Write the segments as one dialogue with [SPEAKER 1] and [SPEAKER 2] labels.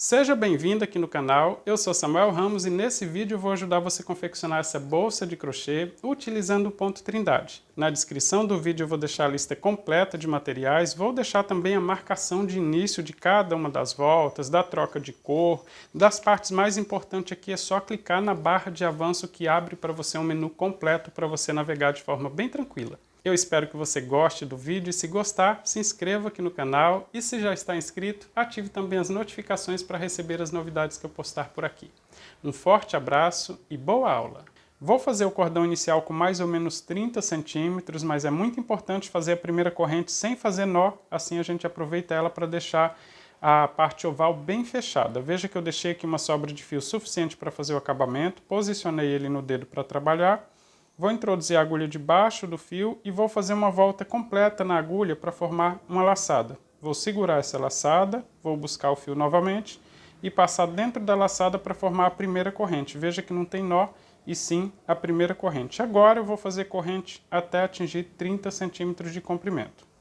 [SPEAKER 1] Seja bem-vindo aqui no canal, eu sou Samuel Ramos e nesse vídeo eu vou ajudar você a confeccionar essa bolsa de crochê utilizando o ponto Trindade. Na descrição do vídeo eu vou deixar a lista completa de materiais, vou deixar também a marcação de início de cada uma das voltas, da troca de cor, das partes mais importantes aqui é só clicar na barra de avanço que abre para você um menu completo para você navegar de forma bem tranquila. Eu espero que você goste do vídeo e se gostar, se inscreva aqui no canal e se já está inscrito, ative também as notificações para receber as novidades que eu postar por aqui. Um forte abraço e boa aula! Vou fazer o cordão inicial com mais ou menos 30 centímetros, mas é muito importante fazer a primeira corrente sem fazer nó, assim a gente aproveita ela para deixar a parte oval bem fechada. Veja que eu deixei aqui uma sobra de fio suficiente para fazer o acabamento, posicionei ele no dedo para trabalhar. Vou introduzir a agulha debaixo do fio e vou fazer uma volta completa na agulha para formar uma laçada. Vou segurar essa laçada, vou buscar o fio novamente e passar dentro da laçada para formar a primeira corrente. Veja que não tem nó e sim a primeira corrente. Agora eu vou fazer corrente até atingir 30 centímetros de comprimento.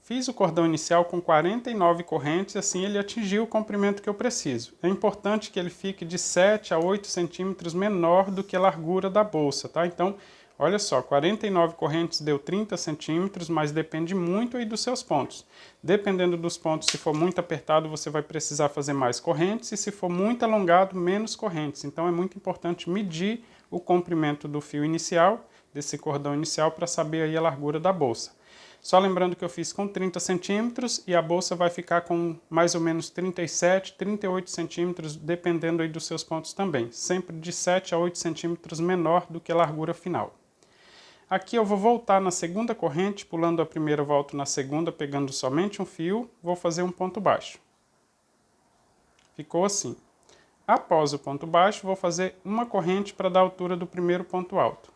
[SPEAKER 1] Fiz o cordão inicial com 49 correntes, assim ele atingiu o comprimento que eu preciso. É importante que ele fique de 7 a 8 centímetros menor do que a largura da bolsa, tá? Então, olha só, 49 correntes deu 30 centímetros, mas depende muito aí dos seus pontos. Dependendo dos pontos, se for muito apertado, você vai precisar fazer mais correntes, e se for muito alongado, menos correntes. Então, é muito importante medir o comprimento do fio inicial, desse cordão inicial, para saber aí a largura da bolsa. Só lembrando que eu fiz com 30 centímetros e a bolsa vai ficar com mais ou menos 37, 38 centímetros, dependendo aí dos seus pontos também. Sempre de 7 a 8 centímetros menor do que a largura final. Aqui eu vou voltar na segunda corrente, pulando a primeira, volto na segunda, pegando somente um fio, vou fazer um ponto baixo. Ficou assim. Após o ponto baixo, vou fazer uma corrente para dar a altura do primeiro ponto alto.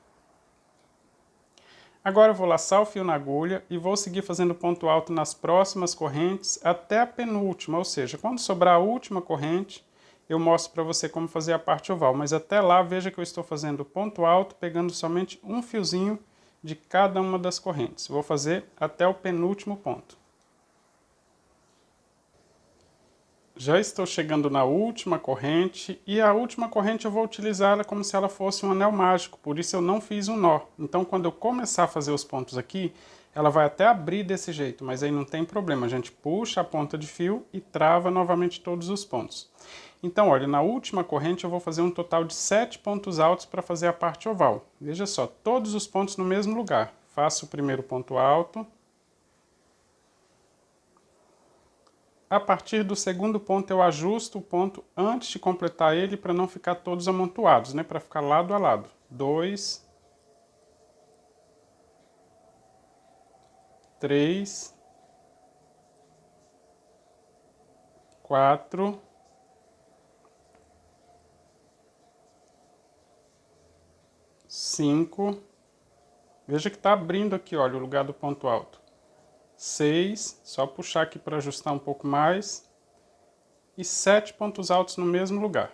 [SPEAKER 1] Agora eu vou laçar o fio na agulha e vou seguir fazendo ponto alto nas próximas correntes até a penúltima, ou seja, quando sobrar a última corrente, eu mostro para você como fazer a parte oval, mas até lá veja que eu estou fazendo ponto alto, pegando somente um fiozinho de cada uma das correntes. Vou fazer até o penúltimo ponto. Já estou chegando na última corrente, e a última corrente eu vou utilizá-la como se ela fosse um anel mágico, por isso eu não fiz um nó. Então quando eu começar a fazer os pontos aqui, ela vai até abrir desse jeito, mas aí não tem problema, a gente puxa a ponta de fio e trava novamente todos os pontos. Então olha, na última corrente eu vou fazer um total de 7 pontos altos para fazer a parte oval. Veja só, todos os pontos no mesmo lugar. Faço o primeiro ponto alto. A partir do segundo ponto eu ajusto o ponto antes de completar ele para não ficar todos amontoados, né? Para ficar lado a lado. 2, 3, 4, 5. Veja que está abrindo aqui, olha, o lugar do ponto alto. 6, só puxar aqui para ajustar um pouco mais, e 7 pontos altos no mesmo lugar.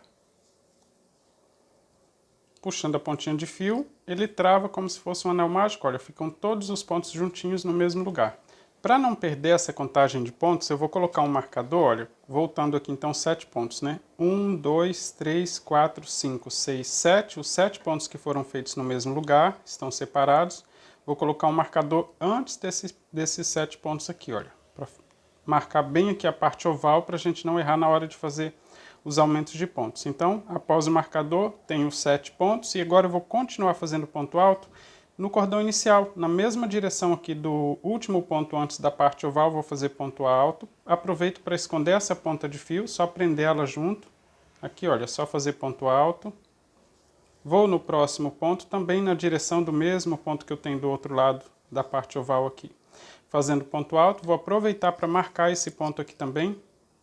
[SPEAKER 1] Puxando a pontinha de fio, ele trava como se fosse um anel mágico, olha, ficam todos os pontos juntinhos no mesmo lugar. Para não perder essa contagem de pontos, eu vou colocar um marcador, olha, voltando aqui então 7 pontos, né? 1, 2, 3, 4, 5, 6, 7, os 7 pontos que foram feitos no mesmo lugar, estão separados. Vou colocar um marcador antes desses 7 pontos aqui, olha, para marcar bem aqui a parte oval para a gente não errar na hora de fazer os aumentos de pontos. Então, após o marcador, tenho 7 pontos e agora eu vou continuar fazendo ponto alto no cordão inicial. Na mesma direção aqui do último ponto antes da parte oval, vou fazer ponto alto. Aproveito para esconder essa ponta de fio, só prender ela junto. Aqui, olha, só fazer ponto alto. Vou no próximo ponto, também na direção do mesmo ponto que eu tenho do outro lado da parte oval aqui. Fazendo ponto alto, vou aproveitar para marcar esse ponto aqui também.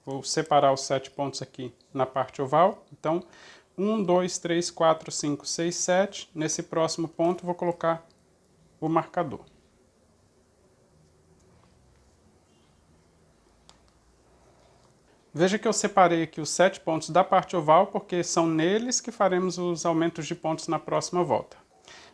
[SPEAKER 1] Vou separar os 7 pontos aqui na parte oval. Então, 1, 2, 3, 4, 5, 6, 7. Nesse próximo ponto, vou colocar o marcador. Veja que eu separei aqui os 7 pontos da parte oval, porque são neles que faremos os aumentos de pontos na próxima volta.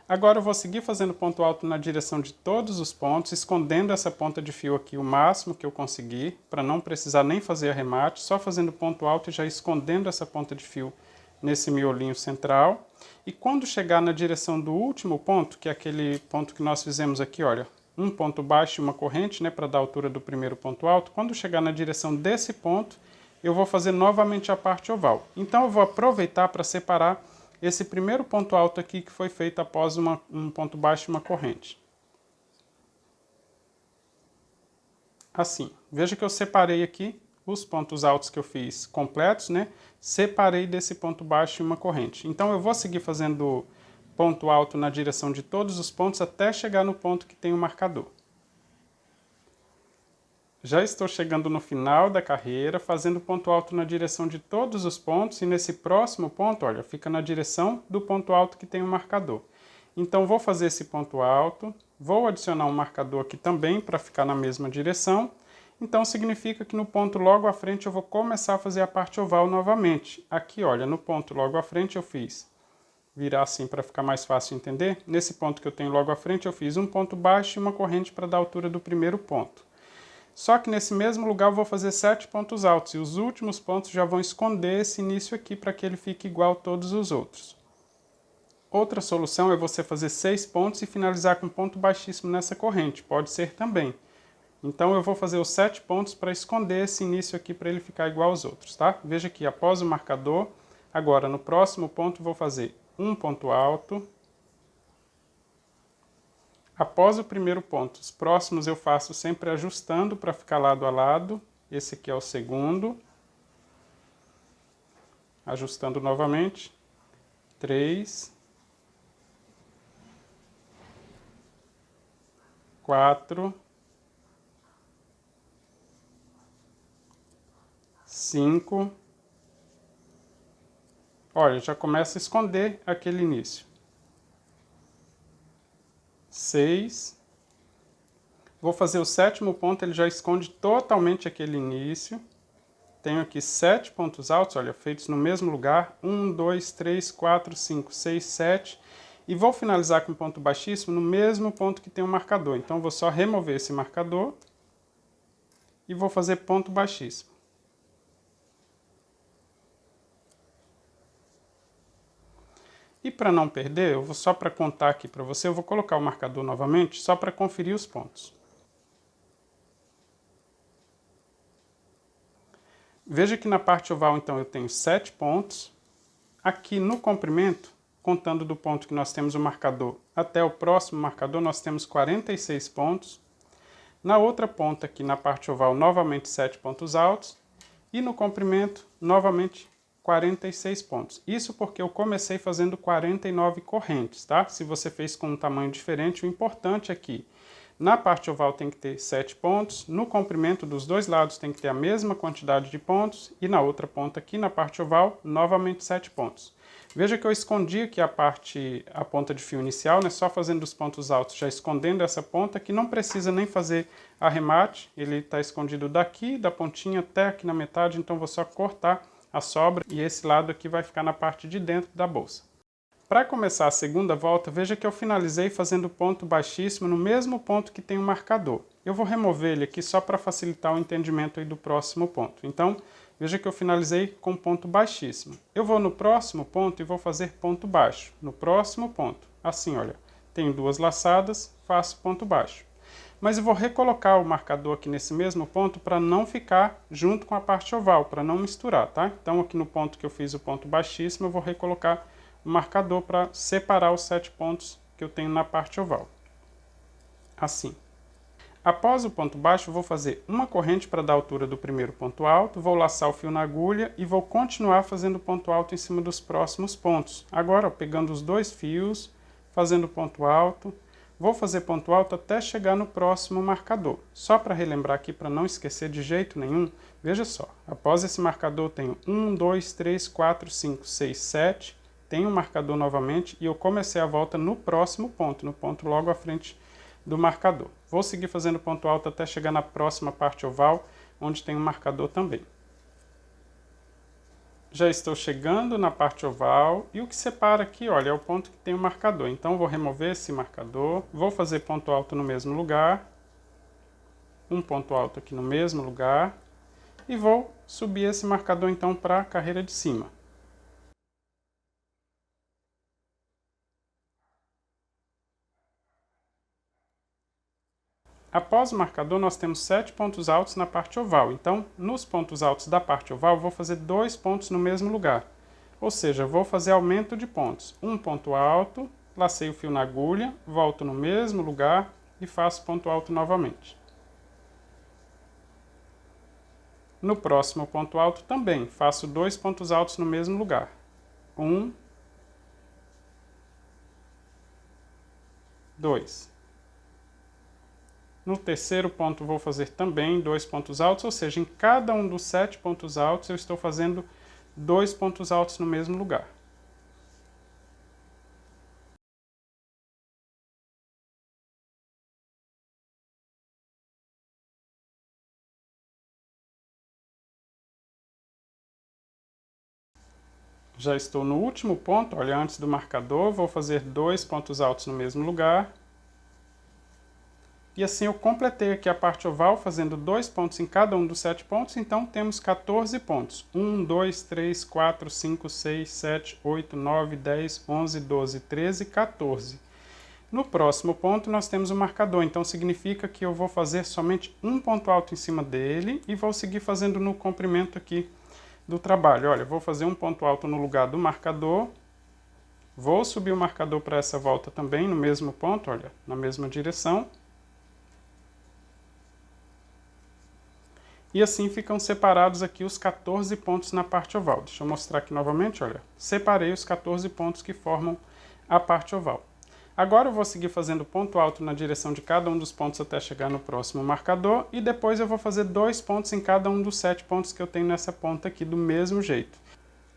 [SPEAKER 1] Agora eu vou seguir fazendo ponto alto na direção de todos os pontos, escondendo essa ponta de fio aqui o máximo que eu conseguir, para não precisar nem fazer arremate, só fazendo ponto alto e já escondendo essa ponta de fio nesse miolinho central. E quando chegar na direção do último ponto, que é aquele ponto que nós fizemos aqui, olha, um ponto baixo e uma corrente, né, para dar a altura do primeiro ponto alto, quando chegar na direção desse ponto, eu vou fazer novamente a parte oval. Então eu vou aproveitar para separar esse primeiro ponto alto aqui que foi feito após um ponto baixo e uma corrente. Assim, veja que eu separei aqui os pontos altos que eu fiz completos, né? Separei desse ponto baixo e uma corrente. Então eu vou seguir fazendo ponto alto na direção de todos os pontos até chegar no ponto que tem o marcador. Já estou chegando no final da carreira, fazendo ponto alto na direção de todos os pontos, e nesse próximo ponto, olha, fica na direção do ponto alto que tem o marcador. Então vou fazer esse ponto alto, vou adicionar um marcador aqui também para ficar na mesma direção. Então significa que no ponto logo à frente eu vou começar a fazer a parte oval novamente. Aqui, olha, no ponto logo à frente eu fiz, virar assim para ficar mais fácil de entender. Nesse ponto que eu tenho logo à frente eu fiz um ponto baixo e uma corrente para dar a altura do primeiro ponto. Só que nesse mesmo lugar eu vou fazer 7 pontos altos e os últimos pontos já vão esconder esse início aqui para que ele fique igual a todos os outros. Outra solução é você fazer 6 pontos e finalizar com ponto baixíssimo nessa corrente, pode ser também. Então eu vou fazer os 7 pontos para esconder esse início aqui para ele ficar igual aos outros, tá? Veja que após o marcador, agora no próximo ponto vou fazer um ponto alto. Após o primeiro ponto, os próximos eu faço sempre ajustando para ficar lado a lado. Esse aqui é o segundo. Ajustando novamente. 3. 4. 5. Olha, já começa a esconder aquele início. 6. Vou fazer o sétimo ponto, ele já esconde totalmente aquele início. Tenho aqui 7 pontos altos, olha, feitos no mesmo lugar. 1, 2, 3, 4, 5, 6, 7. E vou finalizar com ponto baixíssimo no mesmo ponto que tem o marcador. Então, vou só remover esse marcador e vou fazer ponto baixíssimo. E para não perder, eu vou só para contar aqui para você, eu vou colocar o marcador novamente, só para conferir os pontos. Veja que na parte oval, então, eu tenho 7 pontos. Aqui no comprimento, contando do ponto que nós temos o marcador até o próximo marcador, nós temos 46 pontos. Na outra ponta aqui, na parte oval, novamente 7 pontos altos. E no comprimento, novamente 46 pontos. Isso porque eu comecei fazendo 49 correntes, tá? Se você fez com um tamanho diferente, o importante aqui, na parte oval tem que ter 7 pontos, no comprimento dos dois lados tem que ter a mesma quantidade de pontos, e na outra ponta aqui, na parte oval, novamente 7 pontos. Veja que eu escondi aqui a ponta de fio inicial, né? Só fazendo os pontos altos, já escondendo essa ponta, que não precisa nem fazer arremate, ele está escondido daqui, da pontinha até aqui na metade, então vou só cortar a sobra e esse lado aqui vai ficar na parte de dentro da bolsa. Para começar a segunda volta, veja que eu finalizei fazendo ponto baixíssimo no mesmo ponto que tem o marcador. Eu vou remover ele aqui só para facilitar o entendimento aí do próximo ponto. Então, veja que eu finalizei com ponto baixíssimo. Eu vou no próximo ponto e vou fazer ponto baixo. No próximo ponto. Assim, olha, tenho 2 laçadas, faço ponto baixo. Mas eu vou recolocar o marcador aqui nesse mesmo ponto para não ficar junto com a parte oval, para não misturar, tá? Então aqui no ponto que eu fiz o ponto baixíssimo, eu vou recolocar o marcador para separar os 7 pontos que eu tenho na parte oval. Assim. Após o ponto baixo, eu vou fazer uma corrente para dar a altura do primeiro ponto alto, vou laçar o fio na agulha e vou continuar fazendo ponto alto em cima dos próximos pontos. Agora, ó, pegando os 2 fios, fazendo ponto alto. Vou fazer ponto alto até chegar no próximo marcador. Só para relembrar aqui, para não esquecer de jeito nenhum, veja só. Após esse marcador, eu tenho 1, 2, 3, 4, 5, 6, 7. Tenho um marcador novamente e eu comecei a volta no próximo ponto, no ponto logo à frente do marcador. Vou seguir fazendo ponto alto até chegar na próxima parte oval, onde tem um marcador também. Já estou chegando na parte oval e o que separa aqui, olha, é o ponto que tem o marcador. Então, vou remover esse marcador, vou fazer ponto alto no mesmo lugar, um ponto alto aqui no mesmo lugar e vou subir esse marcador então para a carreira de cima. Após o marcador, nós temos 7 pontos altos na parte oval. Então, nos pontos altos da parte oval, vou fazer 2 pontos no mesmo lugar. Ou seja, vou fazer aumento de pontos. Um ponto alto, lacei o fio na agulha, volto no mesmo lugar e faço ponto alto novamente. No próximo ponto alto também, faço 2 pontos altos no mesmo lugar. 1, 2. No terceiro ponto vou fazer também 2 pontos altos, ou seja, em cada um dos 7 pontos altos eu estou fazendo 2 pontos altos no mesmo lugar. Já estou no último ponto, olha, antes do marcador, vou fazer 2 pontos altos no mesmo lugar. E assim eu completei aqui a parte oval, fazendo 2 pontos em cada um dos 7 pontos, então temos 14 pontos. 1, 2, 3, 4, 5, 6, 7, 8, 9, 10, 11, 12, 13, 14. No próximo ponto nós temos o marcador, então significa que eu vou fazer somente um ponto alto em cima dele e vou seguir fazendo no comprimento aqui do trabalho. Olha, vou fazer um ponto alto no lugar do marcador, vou subir o marcador para essa volta também no mesmo ponto, olha, na mesma direção. E assim ficam separados aqui os 14 pontos na parte oval. Deixa eu mostrar aqui novamente, olha. Separei os 14 pontos que formam a parte oval. Agora eu vou seguir fazendo ponto alto na direção de cada um dos pontos até chegar no próximo marcador. E depois eu vou fazer 2 pontos em cada um dos 7 pontos que eu tenho nessa ponta aqui do mesmo jeito.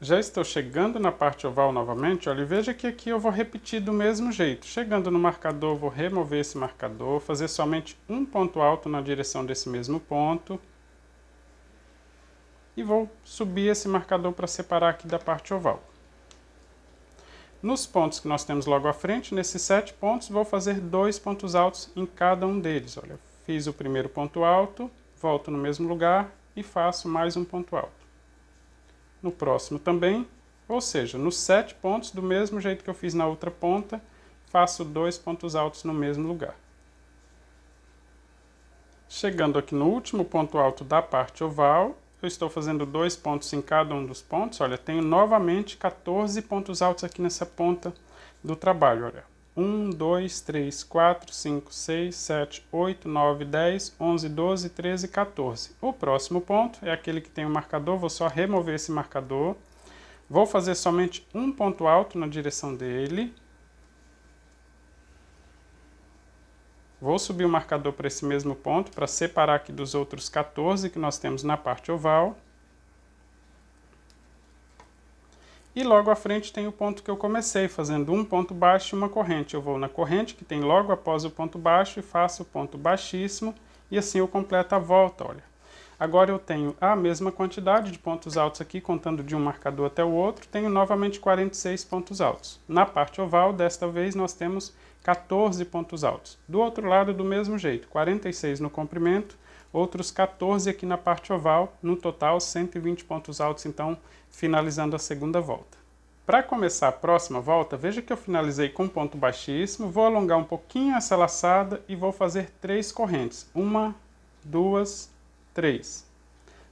[SPEAKER 1] Já estou chegando na parte oval novamente, olha, e veja que aqui eu vou repetir do mesmo jeito. Chegando no marcador, vou remover esse marcador, fazer somente um ponto alto na direção desse mesmo ponto. E vou subir esse marcador para separar aqui da parte oval. Nos pontos que nós temos logo à frente, nesses 7 pontos, vou fazer 2 pontos altos em cada um deles. Olha, fiz o primeiro ponto alto, volto no mesmo lugar e faço mais um ponto alto. No próximo também, ou seja, nos 7 pontos, do mesmo jeito que eu fiz na outra ponta, faço 2 pontos altos no mesmo lugar. Chegando aqui no último ponto alto da parte oval, eu estou fazendo 2 pontos em cada um dos pontos. Olha, tenho novamente 14 pontos altos aqui nessa ponta do trabalho. Olha, 1, 2, 3, 4, 5, 6, 7, 8, 9, 10, 11, 12, 13, 14. O próximo ponto é aquele que tem o marcador. Vou só remover esse marcador. Vou fazer somente um ponto alto na direção dele. Vou subir o marcador para esse mesmo ponto, para separar aqui dos outros 14 que nós temos na parte oval. E logo à frente tem o ponto que eu comecei, fazendo um ponto baixo e uma corrente. Eu vou na corrente que tem logo após o ponto baixo e faço o ponto baixíssimo. E assim eu completo a volta, olha. Agora eu tenho a mesma quantidade de pontos altos aqui, contando de um marcador até o outro. Tenho novamente 46 pontos altos. Na parte oval, desta vez, nós temos 14 pontos altos. Do outro lado, do mesmo jeito, 46 no comprimento, outros 14 aqui na parte oval, no total 120 pontos altos, então, finalizando a segunda volta. Para começar a próxima volta, veja que eu finalizei com ponto baixíssimo, vou alongar um pouquinho essa laçada e vou fazer 3 correntes. 1, 2, 3.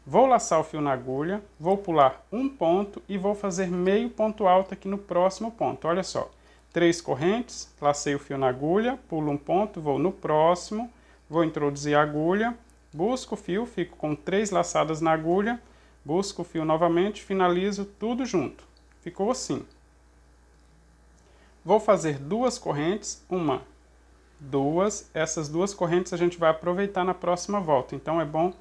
[SPEAKER 1] Vou laçar o fio na agulha, vou pular um ponto e vou fazer meio ponto alto aqui no próximo ponto. Olha só. 3 correntes, lacei o fio na agulha, pulo um ponto, vou no próximo, vou introduzir a agulha, busco o fio, fico com 3 laçadas na agulha, busco o fio novamente, finalizo tudo junto. Ficou assim. Vou fazer 2 correntes, 1, 2, essas 2 correntes a gente vai aproveitar na próxima volta, então é bom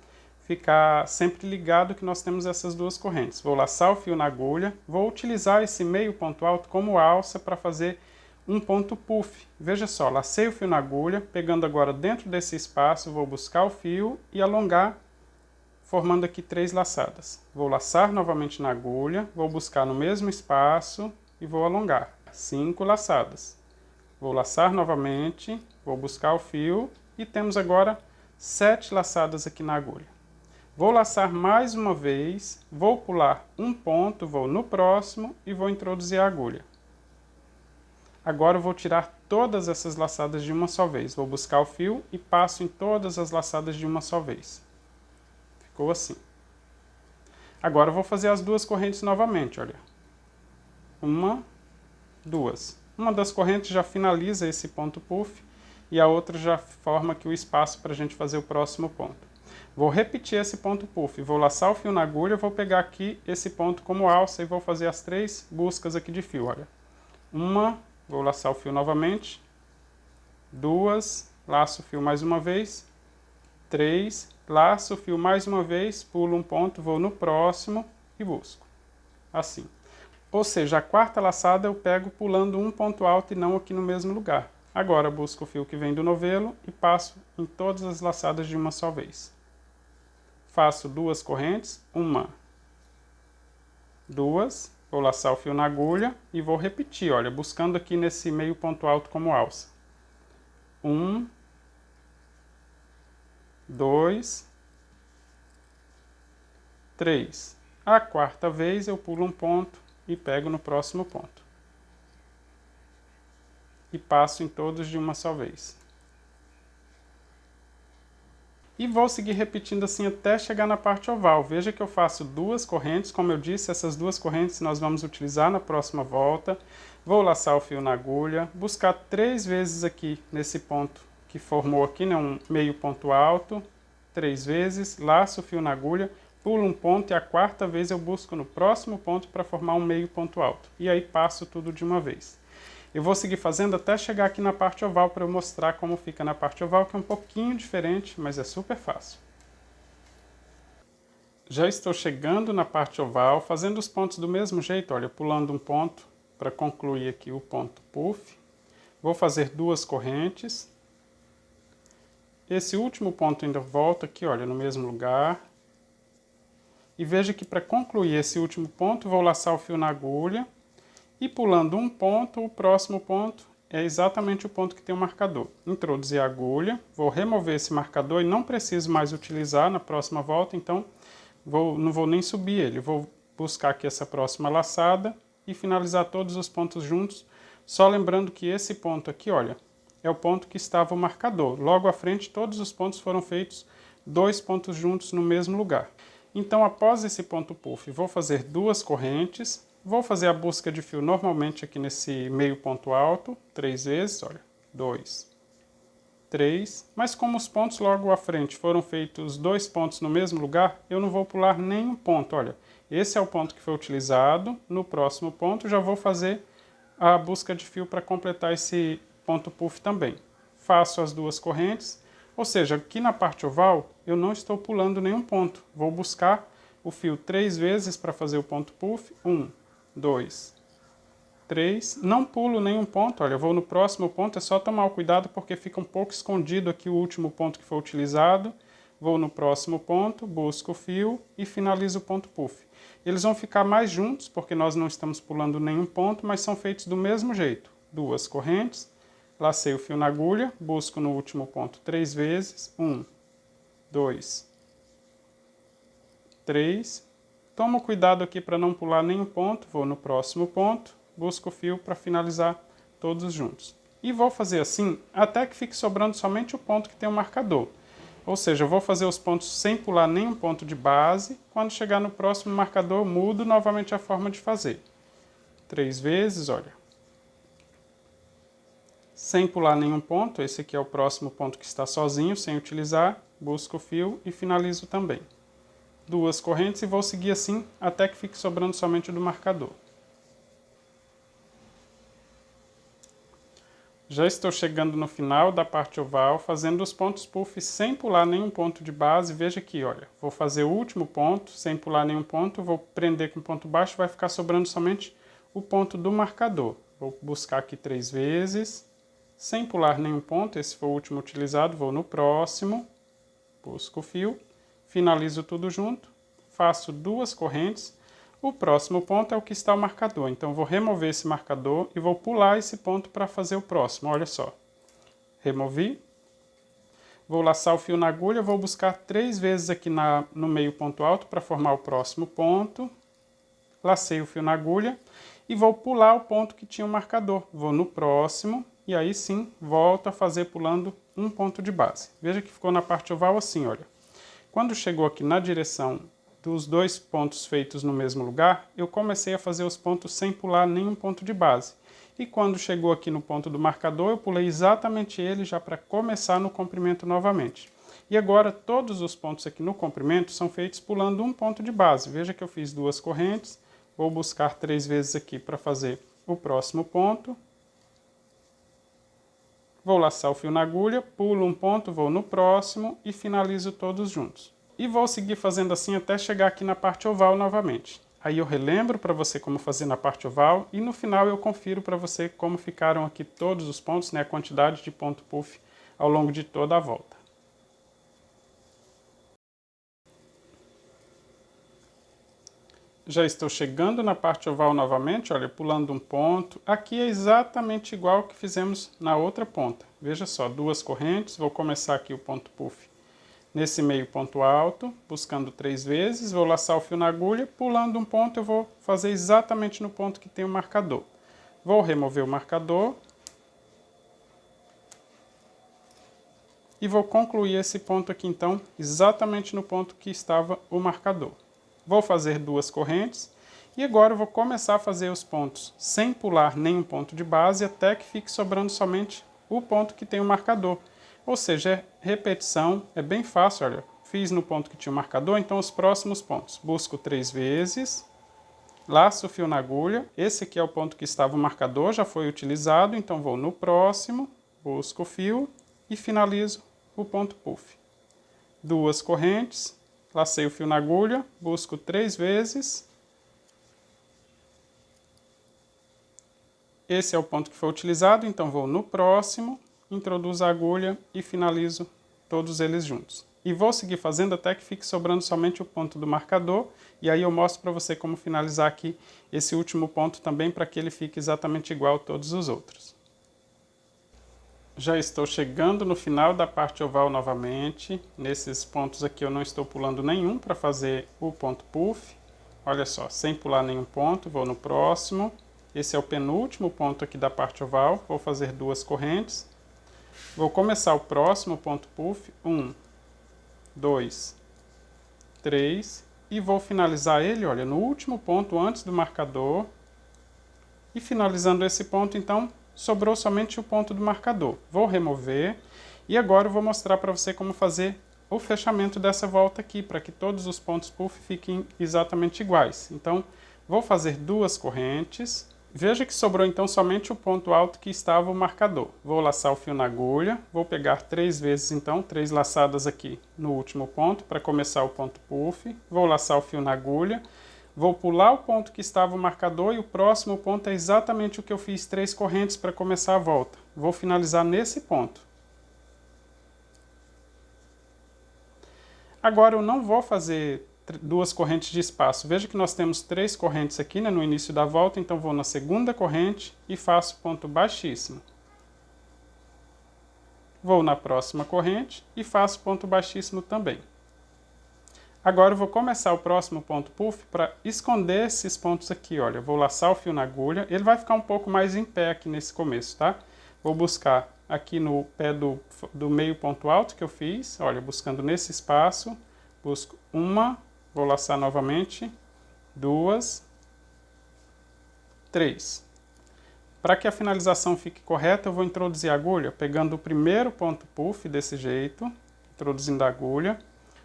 [SPEAKER 1] ficar sempre ligado que nós temos essas 2 correntes. Vou laçar o fio na agulha, vou utilizar esse meio ponto alto como alça para fazer um ponto puff. Veja só, lacei o fio na agulha, pegando agora dentro desse espaço, vou buscar o fio e alongar formando aqui 3 laçadas. Vou laçar novamente na agulha, vou buscar no mesmo espaço e vou alongar. 5 laçadas. Vou laçar novamente, vou buscar o fio e temos agora 7 laçadas aqui na agulha. Vou laçar mais uma vez, vou pular um ponto, vou no próximo e vou introduzir a agulha. Agora eu vou tirar todas essas laçadas de uma só vez. Vou buscar o fio e passo em todas as laçadas de uma só vez. Ficou assim. Agora eu vou fazer as 2 correntes novamente, olha. 1, 2. Uma das correntes já finaliza esse ponto puff e a outra já forma aqui o espaço para a gente fazer o próximo ponto. Vou repetir esse ponto puff, vou laçar o fio na agulha, vou pegar aqui esse ponto como alça e vou fazer as 3 buscas aqui de fio, olha. 1, vou laçar o fio novamente. 2, laço o fio mais uma vez. 3, laço o fio mais uma vez, pulo um ponto, vou no próximo e busco. Assim. Ou seja, a 4ª laçada eu pego pulando um ponto alto e não aqui no mesmo lugar. Agora busco o fio que vem do novelo e passo em todas as laçadas de uma só vez. Faço 2 correntes, 1, 2, vou laçar o fio na agulha e vou repetir, olha, buscando aqui nesse meio ponto alto como alça. 1, 2, 3. A 4ª vez eu pulo um ponto e pego no próximo ponto. E passo em todos de uma só vez. E vou seguir repetindo assim até chegar na parte oval. Veja que eu faço 2 correntes, como eu disse, essas 2 correntes nós vamos utilizar na próxima volta. Vou laçar o fio na agulha, buscar 3 vezes aqui nesse ponto que formou aqui, né, um meio ponto alto, 3 vezes, laço o fio na agulha, pulo um ponto e a 4ª vez eu busco no próximo ponto para formar um meio ponto alto. E aí passo tudo de uma vez. Eu vou seguir fazendo até chegar aqui na parte oval para eu mostrar como fica na parte oval, que é um pouquinho diferente, mas é super fácil. Já estou chegando na parte oval, fazendo os pontos do mesmo jeito, olha, pulando um ponto para concluir aqui o ponto puff. Vou fazer 2 correntes. Esse último ponto ainda volta aqui, olha, no mesmo lugar. E veja que para concluir esse último ponto, vou laçar o fio na agulha. E pulando um ponto, o próximo ponto é exatamente o ponto que tem o marcador. Introduzir a agulha, vou remover esse marcador e não preciso mais utilizar na próxima volta, então não vou nem subir ele. Vou buscar aqui essa próxima laçada e finalizar todos os pontos juntos. Só lembrando que esse ponto aqui, olha, é o ponto que estava o marcador. Logo à frente, todos os pontos foram feitos 2 pontos juntos no mesmo lugar. Então, após esse ponto puff, vou fazer 2 correntes. Vou fazer a busca de fio normalmente aqui nesse meio ponto alto, 3 vezes, olha, 2, 3. Mas como os pontos logo à frente foram feitos 2 pontos no mesmo lugar, eu não vou pular nenhum ponto, olha. Esse é o ponto que foi utilizado, no próximo ponto já vou fazer a busca de fio para completar esse ponto puff também. Faço as 2 correntes, ou seja, aqui na parte oval eu não estou pulando nenhum ponto. Vou buscar o fio 3 vezes para fazer o ponto puff, 1, 2, 3, não pulo nenhum ponto, olha, eu vou no próximo ponto, é só tomar o cuidado porque fica um pouco escondido aqui o último ponto que foi utilizado, vou no próximo ponto, busco o fio e finalizo o ponto puff. Eles vão ficar mais juntos porque nós não estamos pulando nenhum ponto, mas são feitos do mesmo jeito, 2 correntes, lacei o fio na agulha, busco no último ponto 3 vezes, 1, 2, 3, tomo cuidado aqui para não pular nenhum ponto, vou no próximo ponto, busco o fio para finalizar todos juntos. E vou fazer assim até que fique sobrando somente o ponto que tem o marcador. Ou seja, eu vou fazer os pontos sem pular nenhum ponto de base. Quando chegar no próximo marcador, mudo novamente a forma de fazer. 3 vezes, olha. Sem pular nenhum ponto, esse aqui é o próximo ponto que está sozinho, sem utilizar. Busco o fio e finalizo também. 2 correntes e vou seguir assim até que fique sobrando somente o do marcador. Já estou chegando no final da parte oval, fazendo os pontos puff sem pular nenhum ponto de base. Veja aqui, olha, vou fazer o último ponto sem pular nenhum ponto, vou prender com ponto baixo, vai ficar sobrando somente o ponto do marcador. Vou buscar aqui 3 vezes, sem pular nenhum ponto, esse foi o último utilizado, vou no próximo, busco o fio, finalizo tudo junto, faço 2 correntes. O próximo ponto é o que está o marcador, então vou remover esse marcador e vou pular esse ponto para fazer o próximo, olha só. Removi, vou laçar o fio na agulha, vou buscar 3 vezes aqui no meio ponto alto para formar o próximo ponto. Lacei o fio na agulha e vou pular o ponto que tinha o marcador. Vou no próximo e aí sim volto a fazer pulando um ponto de base. Veja que ficou na parte oval assim, olha. Quando chegou aqui na direção dos 2 pontos feitos no mesmo lugar, eu comecei a fazer os pontos sem pular nenhum ponto de base. E quando chegou aqui no ponto do marcador, eu pulei exatamente ele já para começar no comprimento novamente. E agora todos os pontos aqui no comprimento são feitos pulando um ponto de base. Veja que eu fiz 2 correntes, vou buscar 3 vezes aqui para fazer o próximo ponto. Vou laçar o fio na agulha, pulo um ponto, vou no próximo e finalizo todos juntos. E vou seguir fazendo assim até chegar aqui na parte oval novamente. Aí eu relembro para você como fazer na parte oval e no final eu confiro para você como ficaram aqui todos os pontos, né, a quantidade de ponto puff ao longo de toda a volta. Já estou chegando na parte oval novamente, olha, pulando um ponto. Aqui é exatamente igual ao que fizemos na outra ponta. Veja só, 2 correntes, vou começar aqui o ponto puff nesse meio ponto alto, buscando 3 vezes, vou laçar o fio na agulha, pulando um ponto eu vou fazer exatamente no ponto que tem o marcador. Vou remover o marcador e vou concluir esse ponto aqui então, exatamente no ponto que estava o marcador. Vou fazer 2 correntes e agora eu vou começar a fazer os pontos sem pular nenhum ponto de base até que fique sobrando somente o ponto que tem o marcador. Ou seja, é repetição, é bem fácil, olha, fiz no ponto que tinha o marcador, então os próximos pontos. Busco 3 vezes, laço o fio na agulha, esse aqui é o ponto que estava o marcador, já foi utilizado, então vou no próximo, busco o fio e finalizo o ponto puff. 2 correntes, lacei o fio na agulha, busco 3 vezes. Esse é o ponto que foi utilizado, então vou no próximo, introduzo a agulha e finalizo todos eles juntos. E vou seguir fazendo até que fique sobrando somente o ponto do marcador, e aí eu mostro para você como finalizar aqui esse último ponto também para que ele fique exatamente igual a todos os outros. Já estou chegando no final da parte oval novamente. Nesses pontos aqui eu não estou pulando nenhum para fazer o ponto puff. Olha só, sem pular nenhum ponto, vou no próximo. Esse é o penúltimo ponto aqui da parte oval, vou fazer 2 correntes. Vou começar o próximo ponto puff, 1, 2, 3, e vou finalizar ele, olha, no último ponto antes do marcador. E finalizando esse ponto, então, sobrou somente o ponto do marcador. Vou remover e agora eu vou mostrar para você como fazer o fechamento dessa volta aqui, para que todos os pontos puff fiquem exatamente iguais. Então, vou fazer 2 correntes. Veja que sobrou então somente o ponto alto que estava o marcador. Vou laçar o fio na agulha, vou pegar 3 vezes então, 3 laçadas aqui no último ponto para começar o ponto puff. Vou laçar o fio na agulha, vou pular o ponto que estava o marcador e o próximo ponto é exatamente o que eu fiz 3 correntes para começar a volta. Vou finalizar nesse ponto. Agora eu não vou fazer 2 correntes de espaço. Veja que nós temos 3 correntes aqui, né, no início da volta, então vou na segunda corrente e faço ponto baixíssimo. Vou na próxima corrente e faço ponto baixíssimo também. Agora eu vou começar o próximo ponto puff para esconder esses pontos aqui, olha. Vou laçar o fio na agulha, ele vai ficar um pouco mais em pé aqui nesse começo, tá? Vou buscar aqui no pé do meio ponto alto que eu fiz, olha, buscando nesse espaço, busco uma, vou laçar novamente, 2, 3. Para que a finalização fique correta, eu vou introduzir a agulha, pegando o primeiro ponto puff desse jeito, introduzindo a agulha.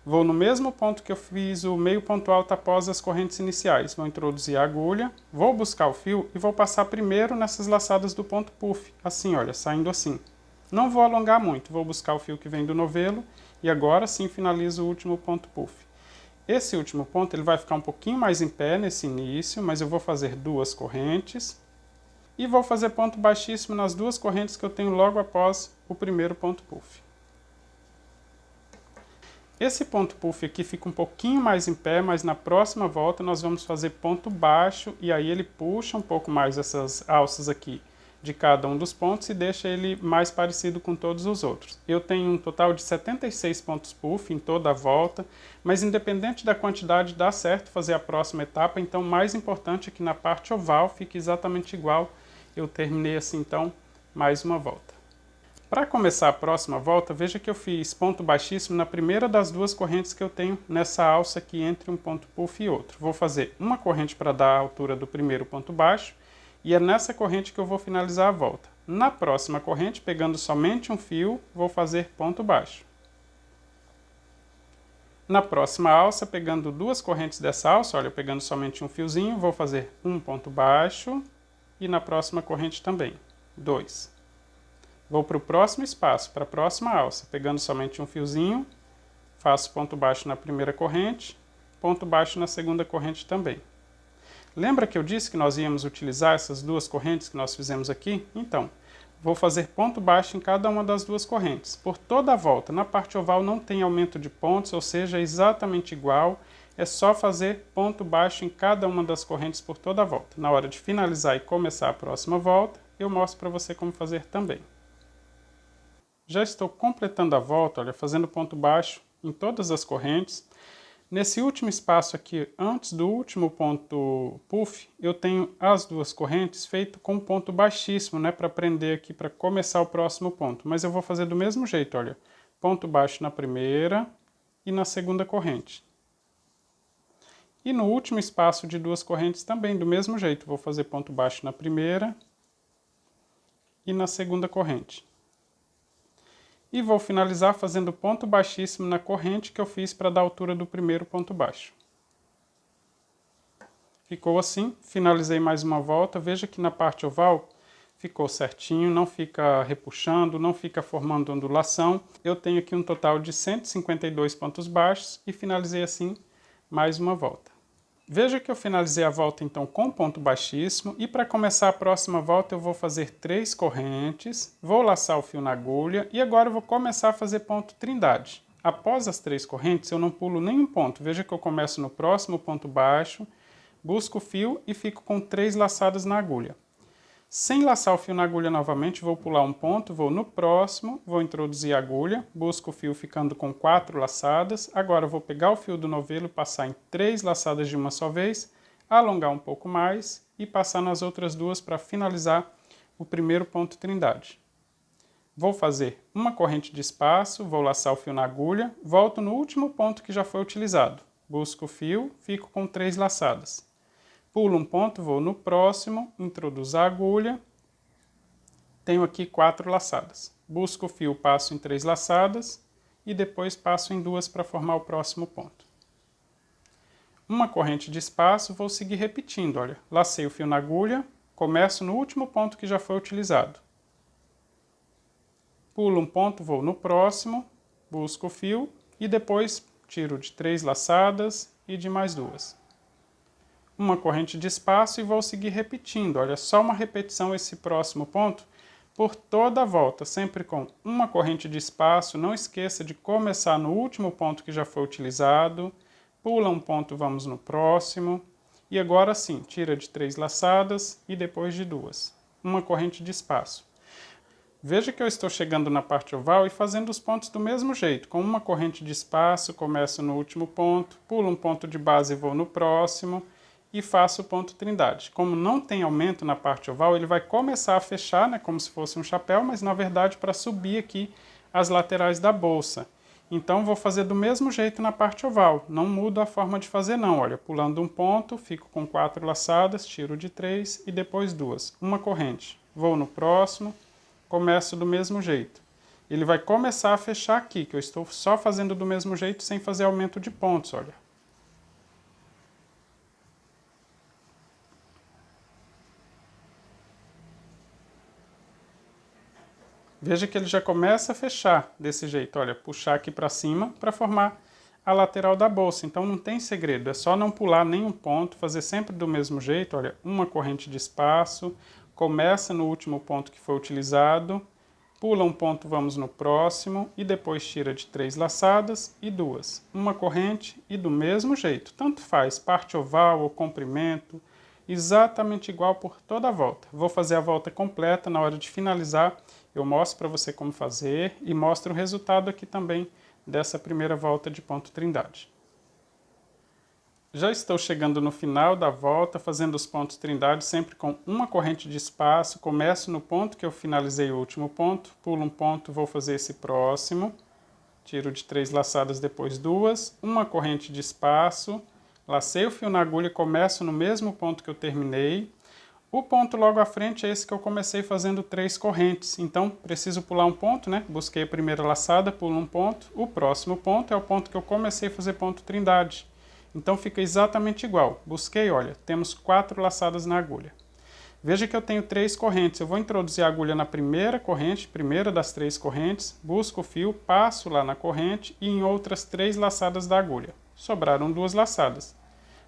[SPEAKER 1] Vou no mesmo ponto que eu fiz o meio ponto alto após as correntes iniciais. Vou introduzir a agulha, vou buscar o fio e vou passar primeiro nessas laçadas do ponto puff. Assim, olha, saindo assim. Não vou alongar muito, vou buscar o fio que vem do novelo e agora sim finalizo o último ponto puff. Esse último ponto ele vai ficar um pouquinho mais em pé nesse início, mas eu vou fazer 2 correntes e vou fazer ponto baixíssimo nas 2 correntes que eu tenho logo após o primeiro ponto puff. Esse ponto puff aqui fica um pouquinho mais em pé, mas na próxima volta nós vamos fazer ponto baixo e aí ele puxa um pouco mais essas alças aqui de cada um dos pontos e deixa ele mais parecido com todos os outros. Eu tenho um total de 76 pontos puff em toda a volta, mas independente da quantidade dá certo fazer a próxima etapa, então o mais importante é que na parte oval fique exatamente igual. Eu terminei assim então mais uma volta. Para começar a próxima volta, veja que eu fiz ponto baixíssimo na primeira das duas correntes que eu tenho nessa alça aqui entre um ponto puff e outro. Vou fazer uma corrente para dar a altura do primeiro ponto baixo e é nessa corrente que eu vou finalizar a volta. Na próxima corrente, pegando somente um fio, vou fazer ponto baixo. Na próxima alça, pegando duas correntes dessa alça, olha, pegando somente um fiozinho, vou fazer um ponto baixo e na próxima corrente também, 2. Vou para o próximo espaço, para a próxima alça, pegando somente um fiozinho, faço ponto baixo na primeira corrente, ponto baixo na segunda corrente também. Lembra que eu disse que nós íamos utilizar essas duas correntes que nós fizemos aqui? Então, vou fazer ponto baixo em cada uma das duas correntes. Por toda a volta, na parte oval não tem aumento de pontos, ou seja, é exatamente igual, é só fazer ponto baixo em cada uma das correntes por toda a volta. Na hora de finalizar e começar a próxima volta, eu mostro para você como fazer também. Já estou completando a volta, olha, fazendo ponto baixo em todas as correntes. Nesse último espaço aqui, antes do último ponto puff, eu tenho as duas correntes feito com ponto baixíssimo, né, para prender aqui, para começar o próximo ponto. Mas eu vou fazer do mesmo jeito, olha, ponto baixo na primeira e na segunda corrente. E no último espaço de duas correntes também, do mesmo jeito, vou fazer ponto baixo na primeira e na segunda corrente. E vou finalizar fazendo ponto baixíssimo na corrente que eu fiz para dar a altura do primeiro ponto baixo. Ficou assim, finalizei mais uma volta, veja que na parte oval ficou certinho, não fica repuxando, não fica formando ondulação. Eu tenho aqui um total de 152 pontos baixos e finalizei assim mais uma volta. Veja que eu finalizei a volta então com ponto baixíssimo e para começar a próxima volta eu vou fazer 3 correntes, vou laçar o fio na agulha e agora eu vou começar a fazer ponto trindade. Após as 3 correntes eu não pulo nenhum ponto, veja que eu começo no próximo ponto baixo, busco o fio e fico com 3 laçadas na agulha. Sem laçar o fio na agulha novamente, vou pular um ponto, vou no próximo, vou introduzir a agulha, busco o fio ficando com 4 laçadas. Agora vou pegar o fio do novelo, passar em 3 laçadas de uma só vez, alongar um pouco mais e passar nas outras duas para finalizar o primeiro ponto trindade. Vou fazer uma corrente de espaço, vou laçar o fio na agulha, volto no último ponto que já foi utilizado. Busco o fio, fico com 3 laçadas. Pulo um ponto, vou no próximo, introduzo a agulha, tenho aqui 4 laçadas. Busco o fio, passo em 3 laçadas e depois passo em 2 para formar o próximo ponto. Uma corrente de espaço, vou seguir repetindo, olha, lacei o fio na agulha, começo no último ponto que já foi utilizado. Pulo um ponto, vou no próximo, busco o fio e depois tiro de 3 laçadas e de mais 2. Uma corrente de espaço e vou seguir repetindo. Olha, só uma repetição esse próximo ponto por toda a volta, sempre com uma corrente de espaço. Não esqueça de começar no último ponto que já foi utilizado, pula um ponto, vamos no próximo. E agora sim, tira de 3 laçadas e depois de 2. Uma corrente de espaço. Veja que eu estou chegando na parte oval e fazendo os pontos do mesmo jeito. Com uma corrente de espaço, começo no último ponto, pulo um ponto de base e vou no próximo. E faço o ponto trindade. Como não tem aumento na parte oval, ele vai começar a fechar, né, como se fosse um chapéu, mas na verdade para subir aqui as laterais da bolsa. Então vou fazer do mesmo jeito na parte oval, não mudo a forma de fazer não, olha, pulando um ponto, fico com 4 laçadas, tiro de 3 e depois 2. Uma corrente, vou no próximo, começo do mesmo jeito. Ele vai começar a fechar aqui, que eu estou só fazendo do mesmo jeito sem fazer aumento de pontos, olha. Veja que ele já começa a fechar desse jeito, olha, puxar aqui para cima para formar a lateral da bolsa. Então não tem segredo, é só não pular nenhum ponto, fazer sempre do mesmo jeito, olha, uma corrente de espaço, começa no último ponto que foi utilizado, Pula um ponto, vamos no próximo e depois tira de 3 laçadas e 2. Uma corrente e do mesmo jeito, tanto faz, parte oval ou comprimento, exatamente igual por toda a volta. Vou fazer a volta completa, na hora de finalizar eu mostro para você como fazer e mostro o resultado aqui também dessa primeira volta de ponto trindade. Já estou chegando no final da volta, fazendo os pontos trindade sempre com uma corrente de espaço. Começo no ponto que eu finalizei o último ponto, pulo um ponto, vou fazer esse próximo. Tiro de 3 laçadas, depois 2, uma corrente de espaço. Lacei o fio na agulha, começo no mesmo ponto que eu terminei. O ponto logo à frente é esse que eu comecei fazendo 3 correntes. Então, preciso pular um ponto, né? Busquei a primeira laçada, pulo um ponto. O próximo ponto é o ponto que eu comecei a fazer ponto trindade. Então fica exatamente igual. Busquei, olha, temos 4 laçadas na agulha. Veja que eu tenho 3 correntes. Eu vou introduzir a agulha na primeira corrente, primeira das 3 correntes, busco o fio, passo lá na corrente e em outras 3 laçadas da agulha. Sobraram 2 laçadas.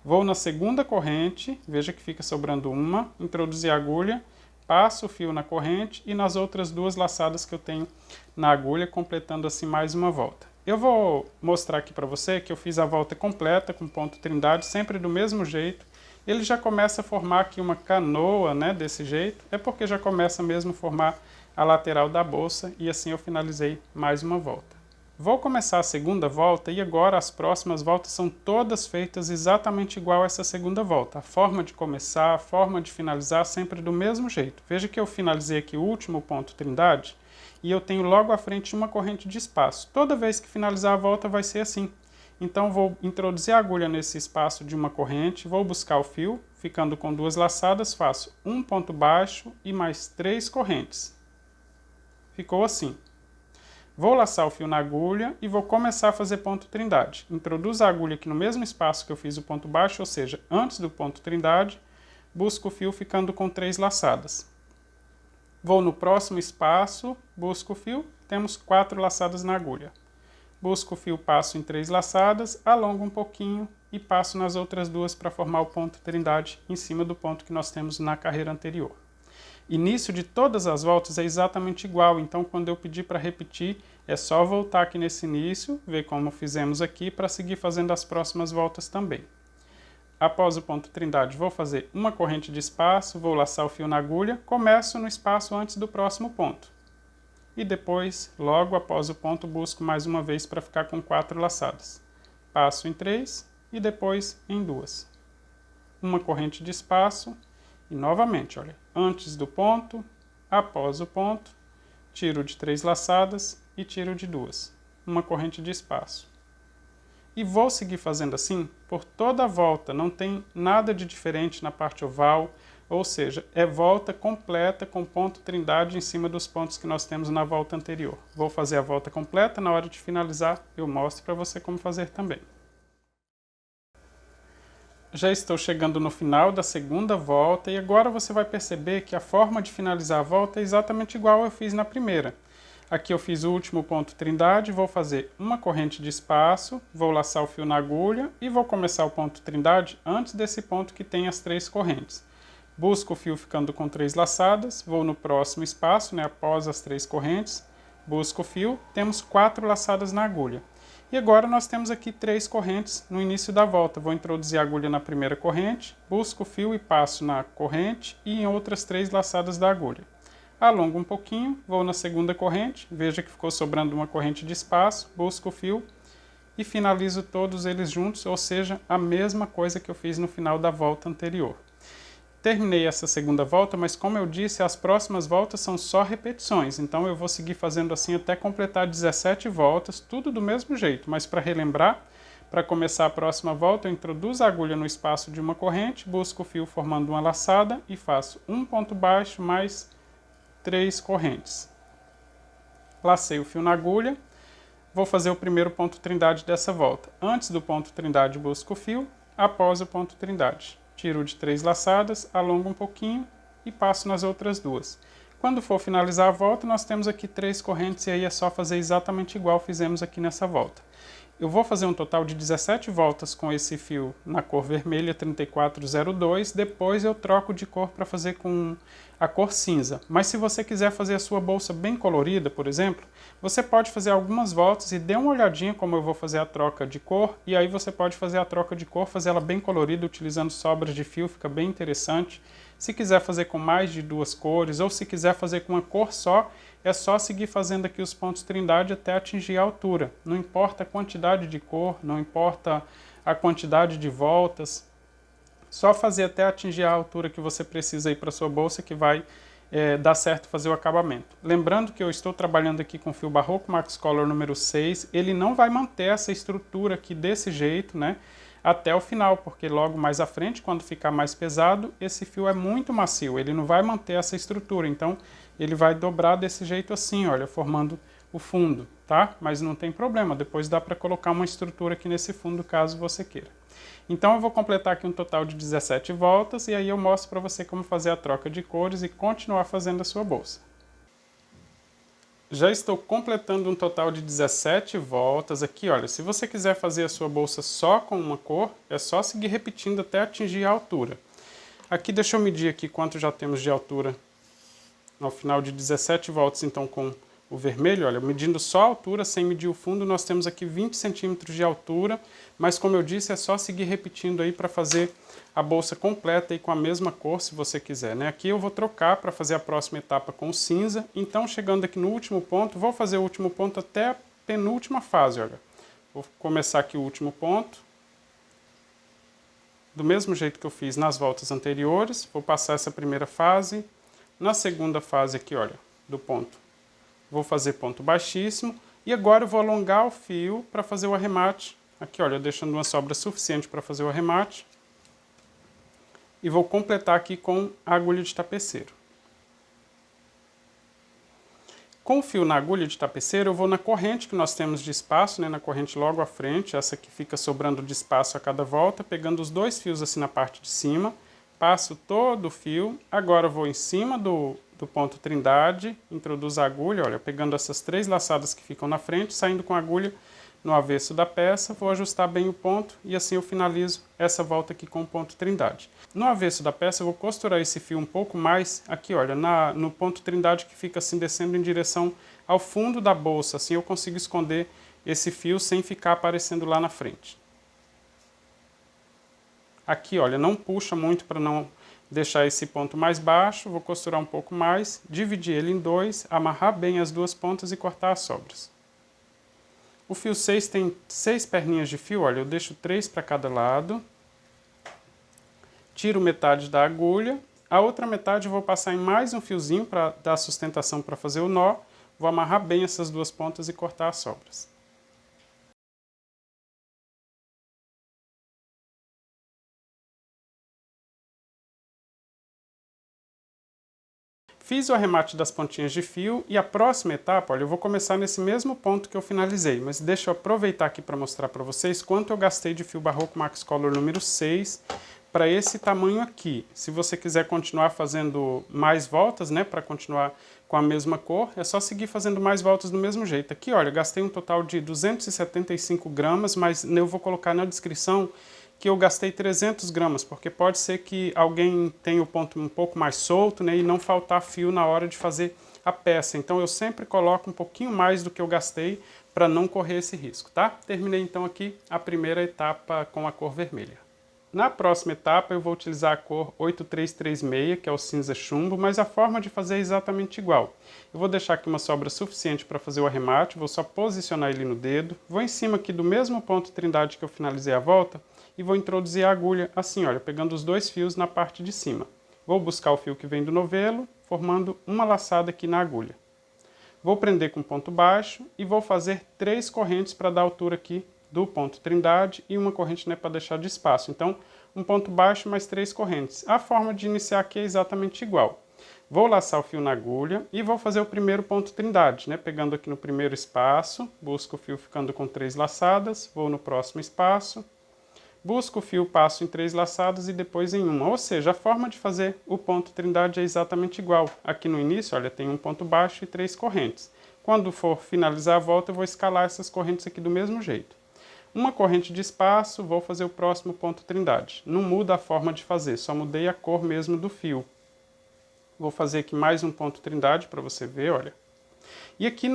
[SPEAKER 1] Vou na segunda corrente, veja que fica sobrando uma, introduzir a agulha, passo o fio na corrente e nas outras 2 laçadas que eu tenho na agulha, completando assim mais uma volta. Eu vou mostrar aqui para você que eu fiz a volta completa com ponto trindade, sempre do mesmo jeito. Ele já começa a formar aqui uma canoa, né, desse jeito. É porque já começa mesmo a formar a lateral da bolsa e assim eu finalizei mais uma volta. Vou começar a segunda volta e agora as próximas voltas são todas feitas exatamente igual a essa segunda volta. A forma de começar, a forma de finalizar sempre do mesmo jeito. Veja que eu finalizei aqui o último ponto trindade. E eu tenho logo à frente uma corrente de espaço. Toda vez que finalizar a volta vai ser assim. Então vou introduzir a agulha nesse espaço de uma corrente, vou buscar o fio, ficando com 2 laçadas, faço um ponto baixo e mais 3 correntes. Ficou assim. Vou laçar o fio na agulha e vou começar a fazer ponto trindade. Introduzo a agulha aqui no mesmo espaço que eu fiz o ponto baixo, ou seja, antes do ponto trindade, busco o fio ficando com 3 laçadas. Vou no próximo espaço, busco o fio, temos 4 laçadas na agulha. Busco o fio, passo em 3 laçadas, alongo um pouquinho e passo nas outras 2 para formar o ponto trindade em cima do ponto que nós temos na carreira anterior. Início de todas as voltas é exatamente igual, então quando eu pedir para repetir, é só voltar aqui nesse início, ver como fizemos aqui para seguir fazendo as próximas voltas também. Após o ponto trindade, vou fazer uma corrente de espaço, vou laçar o fio na agulha, começo no espaço antes do próximo ponto. E depois, logo após o ponto, busco mais uma vez para ficar com 4 laçadas. Passo em 3 e depois em 2. Uma corrente de espaço e novamente, olha, antes do ponto, após o ponto, tiro de 3 laçadas e tiro de 2. Uma corrente de espaço. E vou seguir fazendo assim por toda a volta, não tem nada de diferente na parte oval, ou seja, é volta completa com ponto trindade em cima dos pontos que nós temos na volta anterior. Vou fazer a volta completa, na hora de finalizar eu mostro para você como fazer também. Já estou chegando no final da segunda volta e agora você vai perceber que a forma de finalizar a volta é exatamente igual eu fiz na primeira. Aqui eu fiz o último ponto trindade, vou fazer uma corrente de espaço, vou laçar o fio na agulha e vou começar o ponto trindade antes desse ponto que tem as 3 correntes. Busco o fio ficando com 3 laçadas, vou no próximo espaço, né, após as 3 correntes, busco o fio, temos 4 laçadas na agulha. E agora nós temos aqui 3 correntes no início da volta. Vou introduzir a agulha na primeira corrente, busco o fio e passo na corrente e em outras 3 laçadas da agulha. Alongo um pouquinho, vou na segunda corrente, veja que ficou sobrando uma corrente de espaço, busco o fio e finalizo todos eles juntos, ou seja, a mesma coisa que eu fiz no final da volta anterior. Terminei essa segunda volta, mas como eu disse, as próximas voltas são só repetições, então eu vou seguir fazendo assim até completar 17 voltas, tudo do mesmo jeito, mas para relembrar, para começar a próxima volta, eu introduzo a agulha no espaço de uma corrente, busco o fio formando uma laçada e faço um ponto baixo mais 3 correntes. Lacei o fio na agulha, vou fazer o primeiro ponto trindade dessa volta. Antes do ponto trindade, busco o fio, após o ponto trindade. Tiro de 3 laçadas, alongo um pouquinho e passo nas outras 2. Quando for finalizar a volta, nós temos aqui 3 correntes e aí é só fazer exatamente igual fizemos aqui nessa volta. Eu vou fazer um total de 17 voltas com esse fio na cor vermelha 3402, depois eu troco de cor para fazer com a cor cinza. Mas se você quiser fazer a sua bolsa bem colorida, por exemplo, você pode fazer algumas voltas e dê uma olhadinha como eu vou fazer a troca de cor, e aí você pode fazer a troca de cor, fazer ela bem colorida utilizando sobras de fio, fica bem interessante. Se quiser fazer com mais de 2 cores, ou se quiser fazer com uma cor só, é só seguir fazendo aqui os pontos trindade até atingir a altura. Não importa a quantidade de cor, não importa a quantidade de voltas, só fazer até atingir a altura que você precisa aí para sua bolsa que vai dar certo fazer o acabamento. Lembrando que eu estou trabalhando aqui com fio Barroco Max Color número 6, ele não vai manter essa estrutura aqui desse jeito, né? Até o final, porque logo mais à frente, quando ficar mais pesado, esse fio é muito macio, ele não vai manter essa estrutura, então ele vai dobrar desse jeito assim, olha, formando o fundo, tá? Mas não tem problema, depois dá para colocar uma estrutura aqui nesse fundo, caso você queira. Então eu vou completar aqui um total de 17 voltas, e aí eu mostro para você como fazer a troca de cores e continuar fazendo a sua bolsa. Já estou completando um total de 17 voltas aqui, olha, se você quiser fazer a sua bolsa só com uma cor, é só seguir repetindo até atingir a altura. Aqui deixa eu medir aqui quanto já temos de altura ao final de 17 voltas, então com o vermelho, olha, medindo só a altura, sem medir o fundo, nós temos aqui 20 centímetros de altura, mas como eu disse, é só seguir repetindo aí para fazer a bolsa completa aí com a mesma cor, se você quiser, né? Aqui eu vou trocar para fazer a próxima etapa com o cinza, então chegando aqui no último ponto, vou fazer o último ponto até a penúltima fase, olha. Vou começar aqui o último ponto, do mesmo jeito que eu fiz nas voltas anteriores, vou passar essa primeira fase, na segunda fase aqui, olha, do ponto. Vou fazer ponto baixíssimo e agora eu vou alongar o fio para fazer o arremate. Aqui, olha, deixando uma sobra suficiente para fazer o arremate. E vou completar aqui com a agulha de tapeceiro. Com o fio na agulha de tapeceiro, eu vou na corrente que nós temos de espaço, né, na corrente logo à frente, essa que fica sobrando de espaço a cada volta, pegando os 2 fios assim na parte de cima, passo todo o fio, agora eu vou em cima do ponto trindade, introduzo a agulha, olha, pegando essas 3 laçadas que ficam na frente, saindo com a agulha no avesso da peça, vou ajustar bem o ponto e assim eu finalizo essa volta aqui com o ponto trindade. No avesso da peça eu vou costurar esse fio um pouco mais, aqui olha, no ponto trindade que fica assim descendo em direção ao fundo da bolsa, assim eu consigo esconder esse fio sem ficar aparecendo lá na frente. Aqui olha, não puxa muito para não deixar esse ponto mais baixo, vou costurar um pouco mais, dividir ele em 2, amarrar bem as 2 pontas e cortar as sobras. O fio 6 tem 6 perninhas de fio, olha, eu deixo 3 para cada lado, tiro metade da agulha, a outra metade eu vou passar em mais um fiozinho para dar sustentação para fazer o nó, vou amarrar bem essas 2 pontas e cortar as sobras. Fiz o arremate das pontinhas de fio e a próxima etapa, olha, eu vou começar nesse mesmo ponto que eu finalizei, mas deixa eu aproveitar aqui para mostrar para vocês quanto eu gastei de fio Barroco Max Color número 6 para esse tamanho aqui. Se você quiser continuar fazendo mais voltas, né, para continuar com a mesma cor, é só seguir fazendo mais voltas do mesmo jeito. Aqui, olha, eu gastei um total de 275 gramas, mas eu vou colocar na descrição que eu gastei 300 gramas, porque pode ser que alguém tenha o ponto um pouco mais solto, né, e não faltar fio na hora de fazer a peça. Então eu sempre coloco um pouquinho mais do que eu gastei para não correr esse risco, tá? Terminei então aqui a primeira etapa com a cor vermelha. Na próxima etapa eu vou utilizar a cor 8336, que é o cinza chumbo, mas a forma de fazer é exatamente igual. Eu vou deixar aqui uma sobra suficiente para fazer o arremate, vou só posicionar ele no dedo, vou em cima aqui do mesmo ponto trindade que eu finalizei a volta, e vou introduzir a agulha assim, olha, pegando os 2 fios na parte de cima. Vou buscar o fio que vem do novelo, formando uma laçada aqui na agulha. Vou prender com ponto baixo e vou fazer 3 correntes para dar altura aqui do ponto trindade e uma corrente, né, para deixar de espaço. Então, um ponto baixo mais 3 correntes. A forma de iniciar aqui é exatamente igual. Vou laçar o fio na agulha e vou fazer o primeiro ponto trindade, né, pegando aqui no primeiro espaço, busco o fio ficando com 3 laçadas, vou no próximo espaço, busco o fio, passo em 3 laçadas e depois em uma. Ou seja, a forma de fazer o ponto trindade é exatamente igual. Aqui no início, olha, tem um ponto baixo e 3 correntes. Quando for finalizar a volta, eu vou escalar essas correntes aqui do mesmo jeito. Uma corrente de espaço, vou fazer o próximo ponto trindade. Não muda a forma de fazer, só mudei a cor mesmo do fio. Vou fazer aqui mais um ponto trindade para você ver, olha. E aqui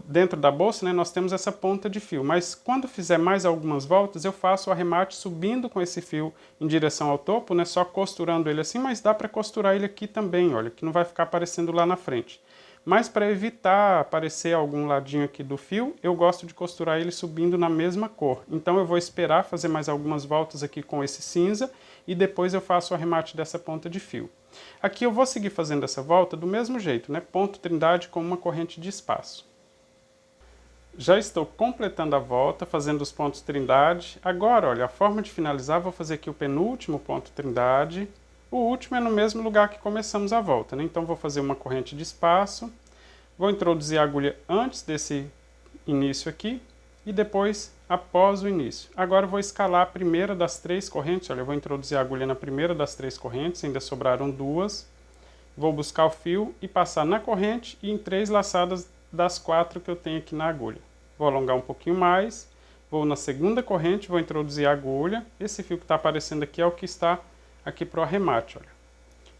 [SPEAKER 1] dentro da bolsa, né, nós temos essa ponta de fio, mas quando fizer mais algumas voltas, eu faço o arremate subindo com esse fio em direção ao topo, né, só costurando ele assim, mas dá para costurar ele aqui também, olha, que não vai ficar aparecendo lá na frente. Mas para evitar aparecer algum ladinho aqui do fio, eu gosto de costurar ele subindo na mesma cor. Então eu vou esperar fazer mais algumas voltas aqui com esse cinza e depois eu faço o arremate dessa ponta de fio. Aqui eu vou seguir fazendo essa volta do mesmo jeito, né? Ponto trindade com uma corrente de espaço. Já estou completando a volta, fazendo os pontos trindade. Agora, olha, a forma de finalizar, vou fazer aqui o penúltimo ponto trindade. O último é no mesmo lugar que começamos a volta, né? Então vou fazer uma corrente de espaço. Vou introduzir a agulha antes desse início aqui e depois após o início. Agora eu vou escalar a primeira das 3 correntes. Olha, eu vou introduzir a agulha na primeira das 3 correntes, ainda sobraram 2. Vou buscar o fio e passar na corrente e em 3 laçadas das 4 que eu tenho aqui na agulha. Vou alongar um pouquinho mais, vou na segunda corrente, vou introduzir a agulha. Esse fio que está aparecendo aqui é o que está aqui para o arremate, olha.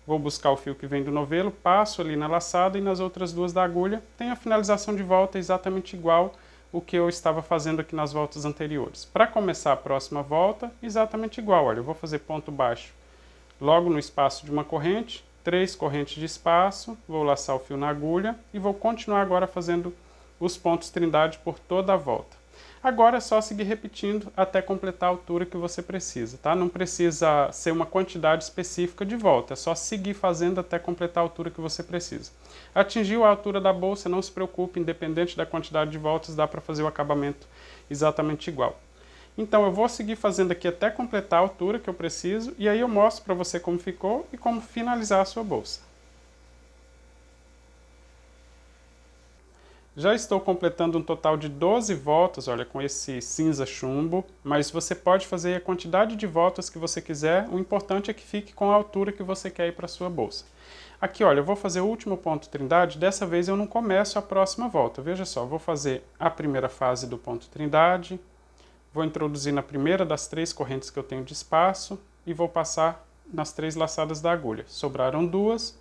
[SPEAKER 1] Vou buscar o fio que vem do novelo, passo ali na laçada e nas outras 2 da agulha. Tem a finalização de volta exatamente igual o que eu estava fazendo aqui nas voltas anteriores. Para começar a próxima volta, exatamente igual, olha, eu vou fazer ponto baixo logo no espaço de uma corrente, 3 correntes de espaço, vou laçar o fio na agulha e vou continuar agora fazendo os pontos trindade por toda a volta. Agora é só seguir repetindo até completar a altura que você precisa, tá? Não precisa ser uma quantidade específica de volta, é só seguir fazendo até completar a altura que você precisa. Atingiu a altura da bolsa, não se preocupe, independente da quantidade de voltas, dá para fazer o acabamento exatamente igual. Então eu vou seguir fazendo aqui até completar a altura que eu preciso, e aí eu mostro para você como ficou e como finalizar a sua bolsa. Já estou completando um total de 12 voltas, olha, com esse cinza chumbo, mas você pode fazer a quantidade de voltas que você quiser, o importante é que fique com a altura que você quer ir para a sua bolsa. Aqui, olha, eu vou fazer o último ponto trindade, dessa vez eu não começo a próxima volta, veja só, vou fazer a primeira fase do ponto trindade, vou introduzir na primeira das 3 correntes que eu tenho de espaço e vou passar nas 3 laçadas da agulha. Sobraram 2,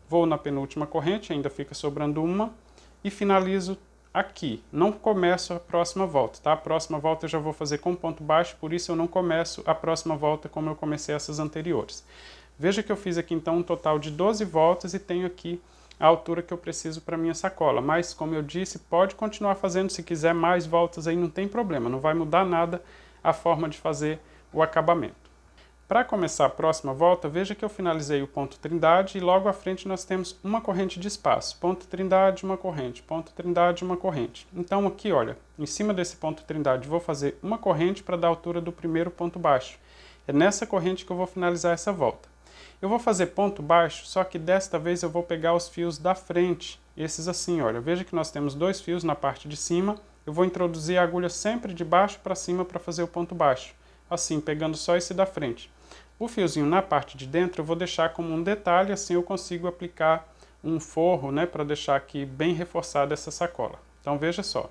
[SPEAKER 1] vou na penúltima corrente, ainda fica sobrando uma, e finalizo aqui. Não começo a próxima volta, tá? A próxima volta eu já vou fazer com ponto baixo, por isso eu não começo a próxima volta como eu comecei essas anteriores. Veja que eu fiz aqui então um total de 12 voltas e tenho aqui a altura que eu preciso para minha sacola. Mas, como eu disse, pode continuar fazendo, se quiser mais voltas aí não tem problema, não vai mudar nada a forma de fazer o acabamento. Para começar a próxima volta, veja que eu finalizei o ponto trindade e logo à frente nós temos uma corrente de espaço. Ponto trindade, uma corrente, ponto trindade, uma corrente. Então aqui, olha, em cima desse ponto trindade vou fazer uma corrente para dar a altura do primeiro ponto baixo. É nessa corrente que eu vou finalizar essa volta. Eu vou fazer ponto baixo, só que desta vez eu vou pegar os fios da frente. Esses assim, olha, veja que nós temos 2 fios na parte de cima. Eu vou introduzir a agulha sempre de baixo para cima para fazer o ponto baixo. Assim, pegando só esse da frente. O fiozinho na parte de dentro eu vou deixar como um detalhe, assim eu consigo aplicar um forro, né, para deixar aqui bem reforçada essa sacola. Então veja só.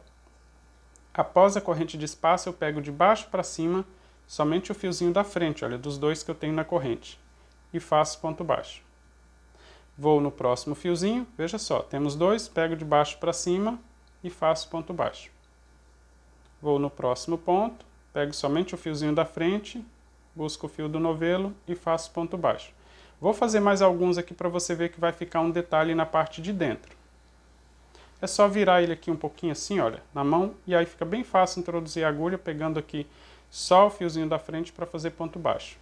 [SPEAKER 1] Após a corrente de espaço eu pego de baixo para cima somente o fiozinho da frente, olha, dos 2 que eu tenho na corrente. E faço ponto baixo. Vou no próximo fiozinho, veja só, temos 2, pego de baixo para cima e faço ponto baixo. Vou no próximo ponto, pego somente o fiozinho da frente, busco o fio do novelo e faço ponto baixo. Vou fazer mais alguns aqui para você ver que vai ficar um detalhe na parte de dentro. É só virar ele aqui um pouquinho assim, olha, na mão, e aí fica bem fácil introduzir a agulha, pegando aqui só o fiozinho da frente para fazer ponto baixo.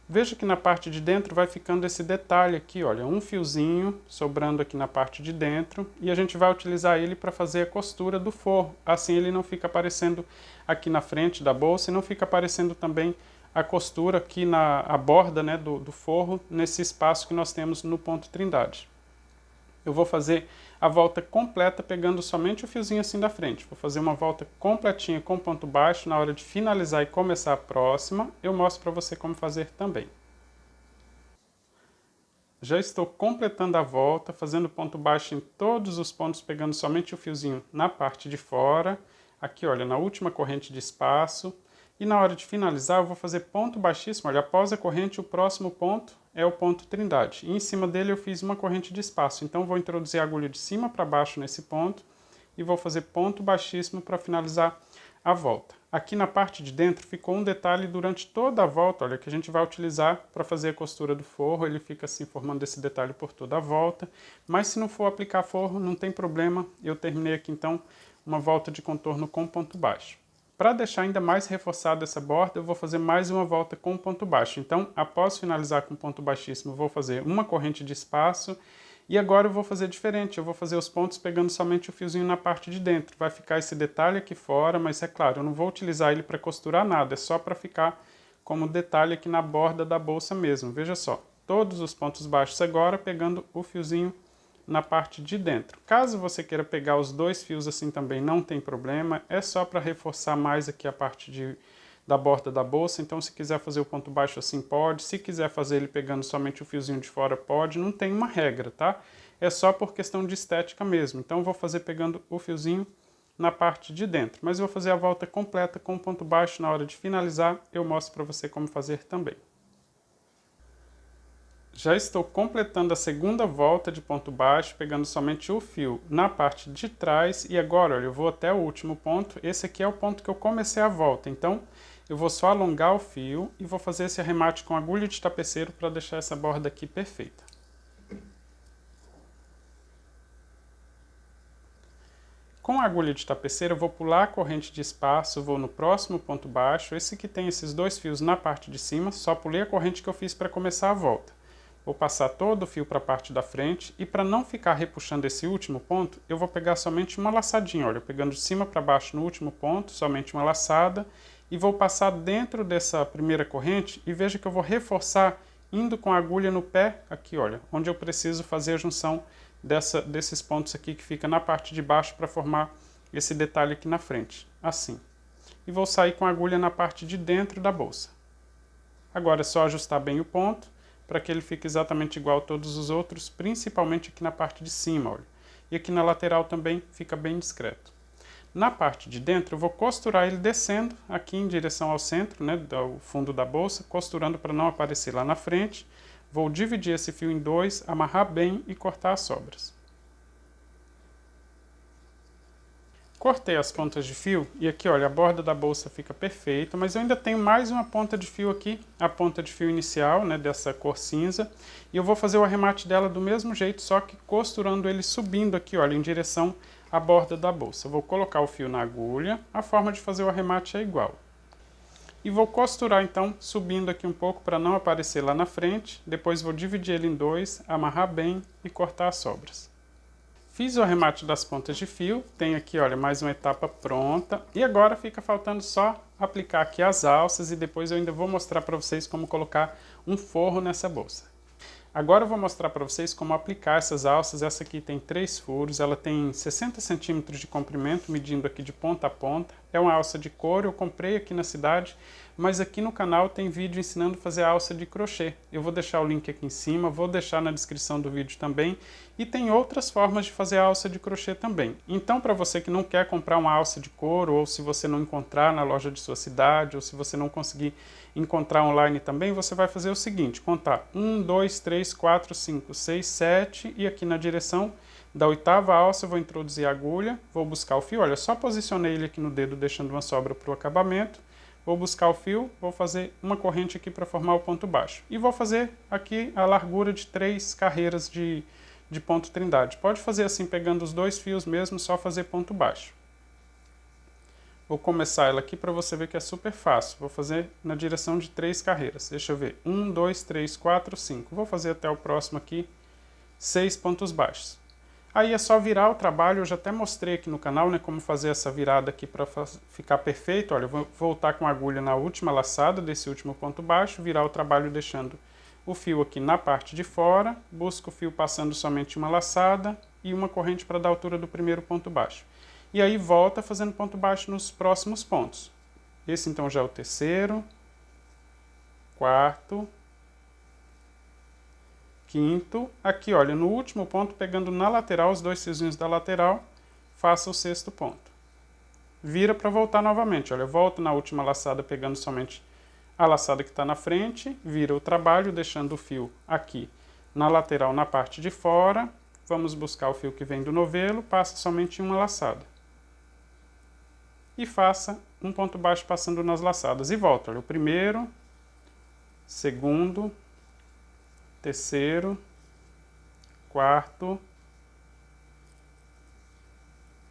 [SPEAKER 1] Veja que na parte de dentro vai ficando esse detalhe aqui, olha, um fiozinho sobrando aqui na parte de dentro, e a gente vai utilizar ele para fazer a costura do forro, assim ele não fica aparecendo aqui na frente da bolsa e não fica aparecendo também a costura aqui na borda, né, do forro, nesse espaço que nós temos no ponto trindade. Eu vou fazer a volta completa pegando somente o fiozinho assim da frente. Vou fazer uma volta completinha com ponto baixo. Na hora de finalizar e começar a próxima, eu mostro para você como fazer também. Já estou completando a volta, fazendo ponto baixo em todos os pontos, pegando somente o fiozinho na parte de fora. Aqui, olha, na última corrente de espaço. E na hora de finalizar, eu vou fazer ponto baixíssimo. Olha, após a corrente, o próximo ponto é o ponto trindade. E em cima dele eu fiz uma corrente de espaço. Então, vou introduzir a agulha de cima para baixo nesse ponto e vou fazer ponto baixíssimo para finalizar a volta. Aqui na parte de dentro ficou um detalhe durante toda a volta, olha, que a gente vai utilizar para fazer a costura do forro. Ele fica assim formando esse detalhe por toda a volta, mas se não for aplicar forro, não tem problema. Eu terminei aqui então uma volta de contorno com ponto baixo. Para deixar ainda mais reforçada essa borda, eu vou fazer mais uma volta com ponto baixo. Então, após finalizar com ponto baixíssimo, eu vou fazer uma corrente de espaço. E agora eu vou fazer diferente, eu vou fazer os pontos pegando somente o fiozinho na parte de dentro. Vai ficar esse detalhe aqui fora, mas é claro, eu não vou utilizar ele para costurar nada, é só para ficar como detalhe aqui na borda da bolsa mesmo. Veja só, todos os pontos baixos agora pegando o fiozinho na parte de dentro. Caso você queira pegar os dois fios assim também, não tem problema, é só para reforçar mais aqui a parte da borda da bolsa. Então, se quiser fazer o ponto baixo assim, pode. Se quiser fazer ele pegando somente o fiozinho de fora, pode. Não tem uma regra, tá? É só por questão de estética mesmo. Então, eu vou fazer pegando o fiozinho na parte de dentro. Mas eu vou fazer a volta completa com ponto baixo. Na hora de finalizar, eu mostro para você como fazer também. Já estou completando a segunda volta de ponto baixo, pegando somente o fio na parte de trás. E agora, olha, eu vou até o último ponto. Esse aqui é o ponto que eu comecei a volta. Então, eu vou só alongar o fio e vou fazer esse arremate com agulha de tapeceiro para deixar essa borda aqui perfeita. Com a agulha de tapeceiro, eu vou pular a corrente de espaço, vou no próximo ponto baixo. Esse que tem esses dois fios na parte de cima, só pulei a corrente que eu fiz para começar a volta. Vou passar todo o fio para a parte da frente e para não ficar repuxando esse último ponto, eu vou pegar somente uma laçadinha, olha, pegando de cima para baixo no último ponto, somente uma laçada, e vou passar dentro dessa primeira corrente e veja que eu vou reforçar indo com a agulha no pé, aqui olha, onde eu preciso fazer a junção desses pontos aqui que fica na parte de baixo para formar esse detalhe aqui na frente, assim. E vou sair com a agulha na parte de dentro da bolsa. Agora é só ajustar bem o ponto, para que ele fique exatamente igual a todos os outros, principalmente aqui na parte de cima, olha. E aqui na lateral também fica bem discreto. Na parte de dentro, eu vou costurar ele descendo aqui em direção ao centro, né, do fundo da bolsa, costurando para não aparecer lá na frente. Vou dividir esse fio em dois, amarrar bem e cortar as sobras. Cortei as pontas de fio e aqui, olha, a borda da bolsa fica perfeita, mas eu ainda tenho mais uma ponta de fio aqui, a ponta de fio inicial, né, dessa cor cinza, e eu vou fazer o arremate dela do mesmo jeito, só que costurando ele subindo aqui, olha, em direção à borda da bolsa. Eu vou colocar o fio na agulha, a forma de fazer o arremate é igual. E vou costurar então, subindo aqui um pouco para não aparecer lá na frente, depois vou dividir ele em dois, amarrar bem e cortar as sobras. Fiz o arremate das pontas de fio, tenho aqui, olha, mais uma etapa pronta. E agora fica faltando só aplicar aqui as alças e depois eu ainda vou mostrar para vocês como colocar um forro nessa bolsa. Agora eu vou mostrar para vocês como aplicar essas alças. Essa aqui tem 3 furos, ela tem 60 centímetros de comprimento, medindo aqui de ponta a ponta. É uma alça de couro, eu comprei aqui na cidade, mas aqui no canal tem vídeo ensinando a fazer a alça de crochê. Eu vou deixar o link aqui em cima, vou deixar na descrição do vídeo também. E tem outras formas de fazer a alça de crochê também. Então, para você que não quer comprar uma alça de couro, ou se você não encontrar na loja de sua cidade, ou se você não conseguir encontrar online também, você vai fazer o seguinte, contar 1, 2, 3, 4, 5, 6, 7 e aqui na direção da 8ª alça eu vou introduzir a agulha, vou buscar o fio, olha, só posicionei ele aqui no dedo deixando uma sobra para o acabamento, vou buscar o fio, vou fazer uma corrente aqui para formar o ponto baixo e vou fazer aqui a largura de 3 carreiras de ponto trindade. Pode fazer assim pegando os 2 fios mesmo, só fazer ponto baixo. Vou começar ela aqui para você ver que é super fácil. Vou fazer na direção de 3 carreiras. Deixa eu ver. 1, 2, 3, 4, 5. Vou fazer até o próximo aqui 6 pontos baixos. Aí é só virar o trabalho. Eu já até mostrei aqui no canal, né, como fazer essa virada aqui para ficar perfeito. Olha, eu vou voltar com a agulha na última laçada desse último ponto baixo, virar o trabalho deixando o fio aqui na parte de fora. Busco o fio passando somente uma laçada e uma corrente para dar a altura do primeiro ponto baixo. E aí volta fazendo ponto baixo nos próximos pontos. Esse então já é o 3º, 4º, quinto, aqui olha, no último ponto, pegando na lateral, os dois fiozinhos da lateral, faça o sexto ponto. Vira para voltar novamente, olha, volta na última laçada pegando somente a laçada que está na frente, vira o trabalho, deixando o fio aqui na lateral, na parte de fora. Vamos buscar o fio que vem do novelo, passa somente uma laçada. E faça um ponto baixo passando nas laçadas. E volta, olha, o primeiro, segundo, terceiro, quarto,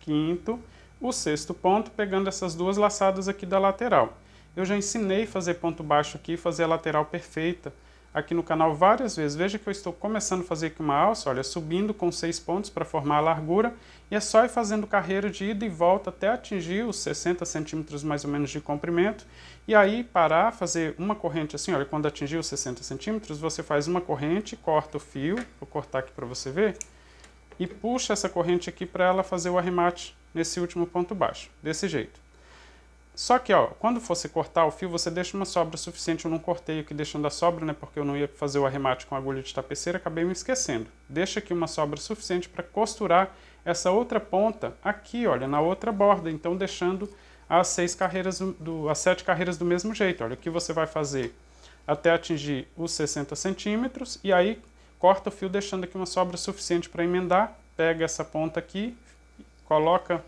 [SPEAKER 1] quinto, o sexto ponto, pegando essas duas laçadas aqui da lateral. Eu já ensinei a fazer ponto baixo aqui, fazer a lateral perfeita aqui no canal várias vezes. Veja que eu estou começando a fazer aqui uma alça, olha, subindo com 6 pontos para formar a largura, e é só ir fazendo carreira de ida e volta até atingir os 60 centímetros mais ou menos de comprimento, e aí parar, fazer uma corrente assim, olha, quando atingir os 60 centímetros, você faz uma corrente, corta o fio, vou cortar aqui para você ver, e puxa essa corrente aqui para ela fazer o arremate nesse último ponto baixo, desse jeito. Só que, ó, quando você cortar o fio, você deixa uma sobra suficiente. Eu não cortei aqui deixando a sobra, né, porque eu não ia fazer o arremate com agulha de tapeceira, acabei me esquecendo. Deixa aqui uma sobra suficiente para costurar essa outra ponta aqui, olha, na outra borda. Então, deixando as 7 carreiras do mesmo jeito. Olha, aqui você vai fazer até atingir os 60 centímetros e aí corta o fio deixando aqui uma sobra suficiente para emendar. Pega essa ponta aqui, coloca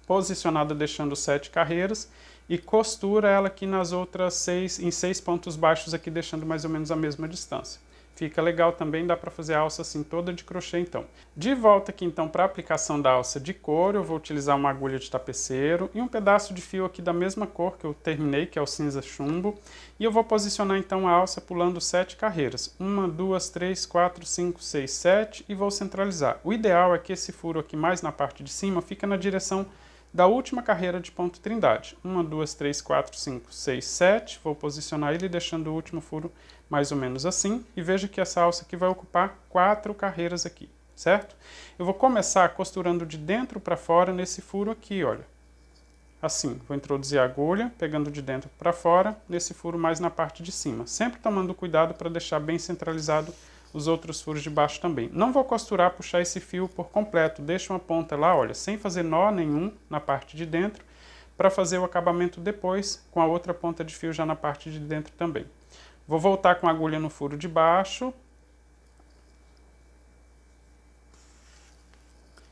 [SPEAKER 1] posicionada deixando 7 carreiras e costura ela aqui nas outras 6, em 6 pontos baixos aqui, deixando mais ou menos a mesma distância. Fica legal também, dá para fazer a alça assim toda de crochê então. De volta aqui então para a aplicação da alça de couro, eu vou utilizar uma agulha de tapeceiro e um pedaço de fio aqui da mesma cor que eu terminei, que é o cinza chumbo. E eu vou posicionar então a alça pulando 7 carreiras. 1, 2, 3, 4, 5, 6, 7 e vou centralizar. O ideal é que esse furo aqui mais na parte de cima fica na direção da última carreira de ponto trindade. 1, 2, 3, 4, 5, 6, 7. Vou posicionar ele deixando o último furo mais ou menos assim. E veja que essa alça aqui vai ocupar 4 carreiras aqui, certo? Eu vou começar costurando de dentro para fora nesse furo aqui, olha. Assim, vou introduzir a agulha, pegando de dentro para fora, nesse furo mais na parte de cima. Sempre tomando cuidado para deixar bem centralizado os outros furos de baixo também. Não vou costurar, puxar esse fio por completo, deixo uma ponta lá, olha, sem fazer nó nenhum na parte de dentro, para fazer o acabamento depois com a outra ponta de fio já na parte de dentro também. Vou voltar com a agulha no furo de baixo.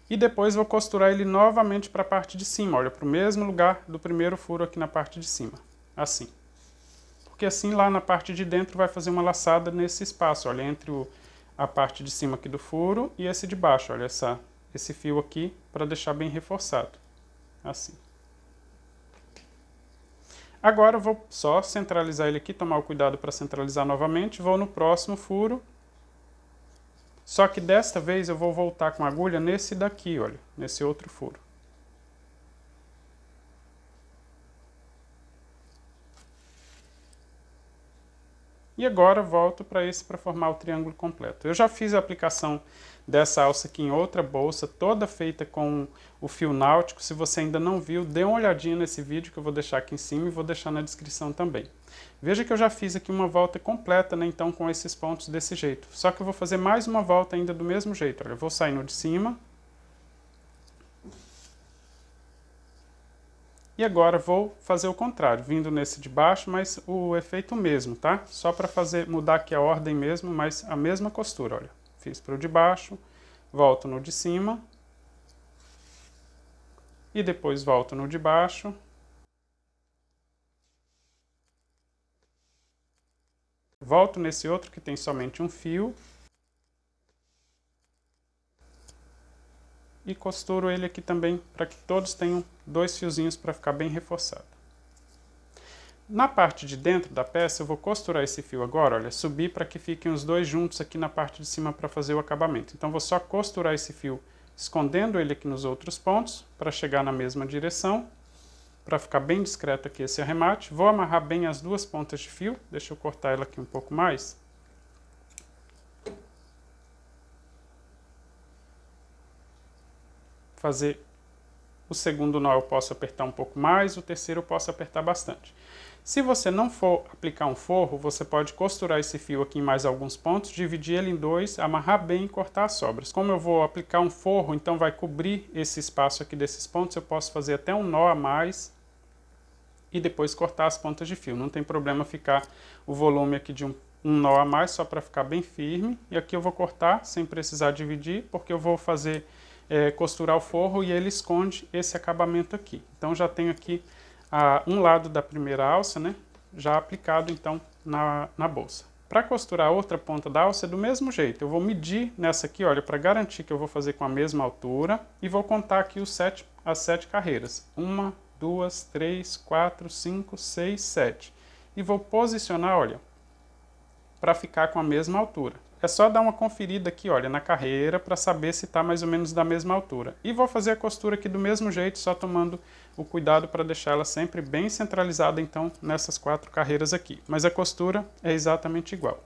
[SPEAKER 1] E depois vou costurar ele novamente para a parte de cima, olha, para o mesmo lugar do primeiro furo aqui na parte de cima, assim. Porque assim lá na parte de dentro vai fazer uma laçada nesse espaço, olha, entre a parte de cima aqui do furo e esse de baixo, olha, esse fio aqui, para deixar bem reforçado, assim. Agora eu vou só centralizar ele aqui, tomar o cuidado para centralizar novamente, vou no próximo furo, só que desta vez eu vou voltar com a agulha nesse daqui, olha, nesse outro furo. E agora volto para esse para formar o triângulo completo. Eu já fiz a aplicação dessa alça aqui em outra bolsa, toda feita com o fio náutico. Se você ainda não viu, dê uma olhadinha nesse vídeo que eu vou deixar aqui em cima e vou deixar na descrição também. Veja que eu já fiz aqui uma volta completa, né, então com esses pontos desse jeito. Só que eu vou fazer mais uma volta ainda do mesmo jeito. Olha, eu vou sair no de cima. E agora vou fazer o contrário, vindo nesse de baixo, mas o efeito mesmo, tá? Só para mudar aqui a ordem mesmo, mas a mesma costura, olha. Fiz para o de baixo, volto no de cima. E depois volto no de baixo. Volto nesse outro que tem somente um fio. E costuro ele aqui também, para que todos tenham 2 fiozinhos para ficar bem reforçado. Na parte de dentro da peça eu vou costurar esse fio agora, olha, subir para que fiquem os 2 juntos aqui na parte de cima para fazer o acabamento. Então vou só costurar esse fio, escondendo ele aqui nos outros pontos, para chegar na mesma direção, para ficar bem discreto aqui esse arremate. Vou amarrar bem as 2 pontas de fio, deixa eu cortar ela aqui um pouco mais. Fazer o segundo nó eu posso apertar um pouco mais, o terceiro eu posso apertar bastante. Se você não for aplicar um forro, você pode costurar esse fio aqui em mais alguns pontos, dividir ele em dois, amarrar bem e cortar as sobras. Como eu vou aplicar um forro, então vai cobrir esse espaço aqui desses pontos, eu posso fazer até um nó a mais e depois cortar as pontas de fio. Não tem problema ficar o volume aqui de um nó a mais, só para ficar bem firme. E aqui eu vou cortar sem precisar dividir, porque eu vou fazer costurar o forro e ele esconde esse acabamento aqui. Então já tenho aqui um lado da primeira alça, né, já aplicado então na bolsa. Para costurar a outra ponta da alça é do mesmo jeito. Eu vou medir nessa aqui, olha, para garantir que eu vou fazer com a mesma altura e vou contar aqui as 7 carreiras. 1, 2, 3, 4, 5, 6, 7. E vou posicionar, olha, para ficar com a mesma altura. É só dar uma conferida aqui, olha, na carreira para saber se está mais ou menos da mesma altura. E vou fazer a costura aqui do mesmo jeito, só tomando o cuidado para deixar ela sempre bem centralizada, então, nessas 4 carreiras aqui. Mas a costura é exatamente igual.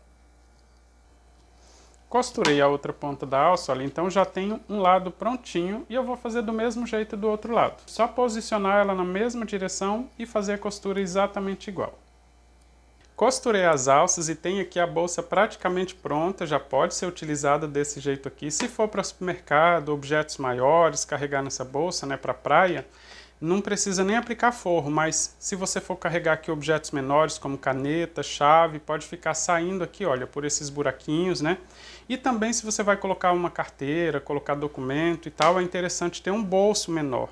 [SPEAKER 1] Costurei a outra ponta da alça, olha, então já tenho um lado prontinho e eu vou fazer do mesmo jeito do outro lado. Só posicionar ela na mesma direção e fazer a costura exatamente igual. Costurei as alças e tenho aqui a bolsa praticamente pronta, já pode ser utilizada desse jeito aqui. Se for para supermercado, objetos maiores, carregar nessa bolsa, né, para praia, não precisa nem aplicar forro, mas se você for carregar aqui objetos menores, como caneta, chave, pode ficar saindo aqui, olha, por esses buraquinhos, né? E também se você vai colocar uma carteira, colocar documento e tal, é interessante ter um bolso menor.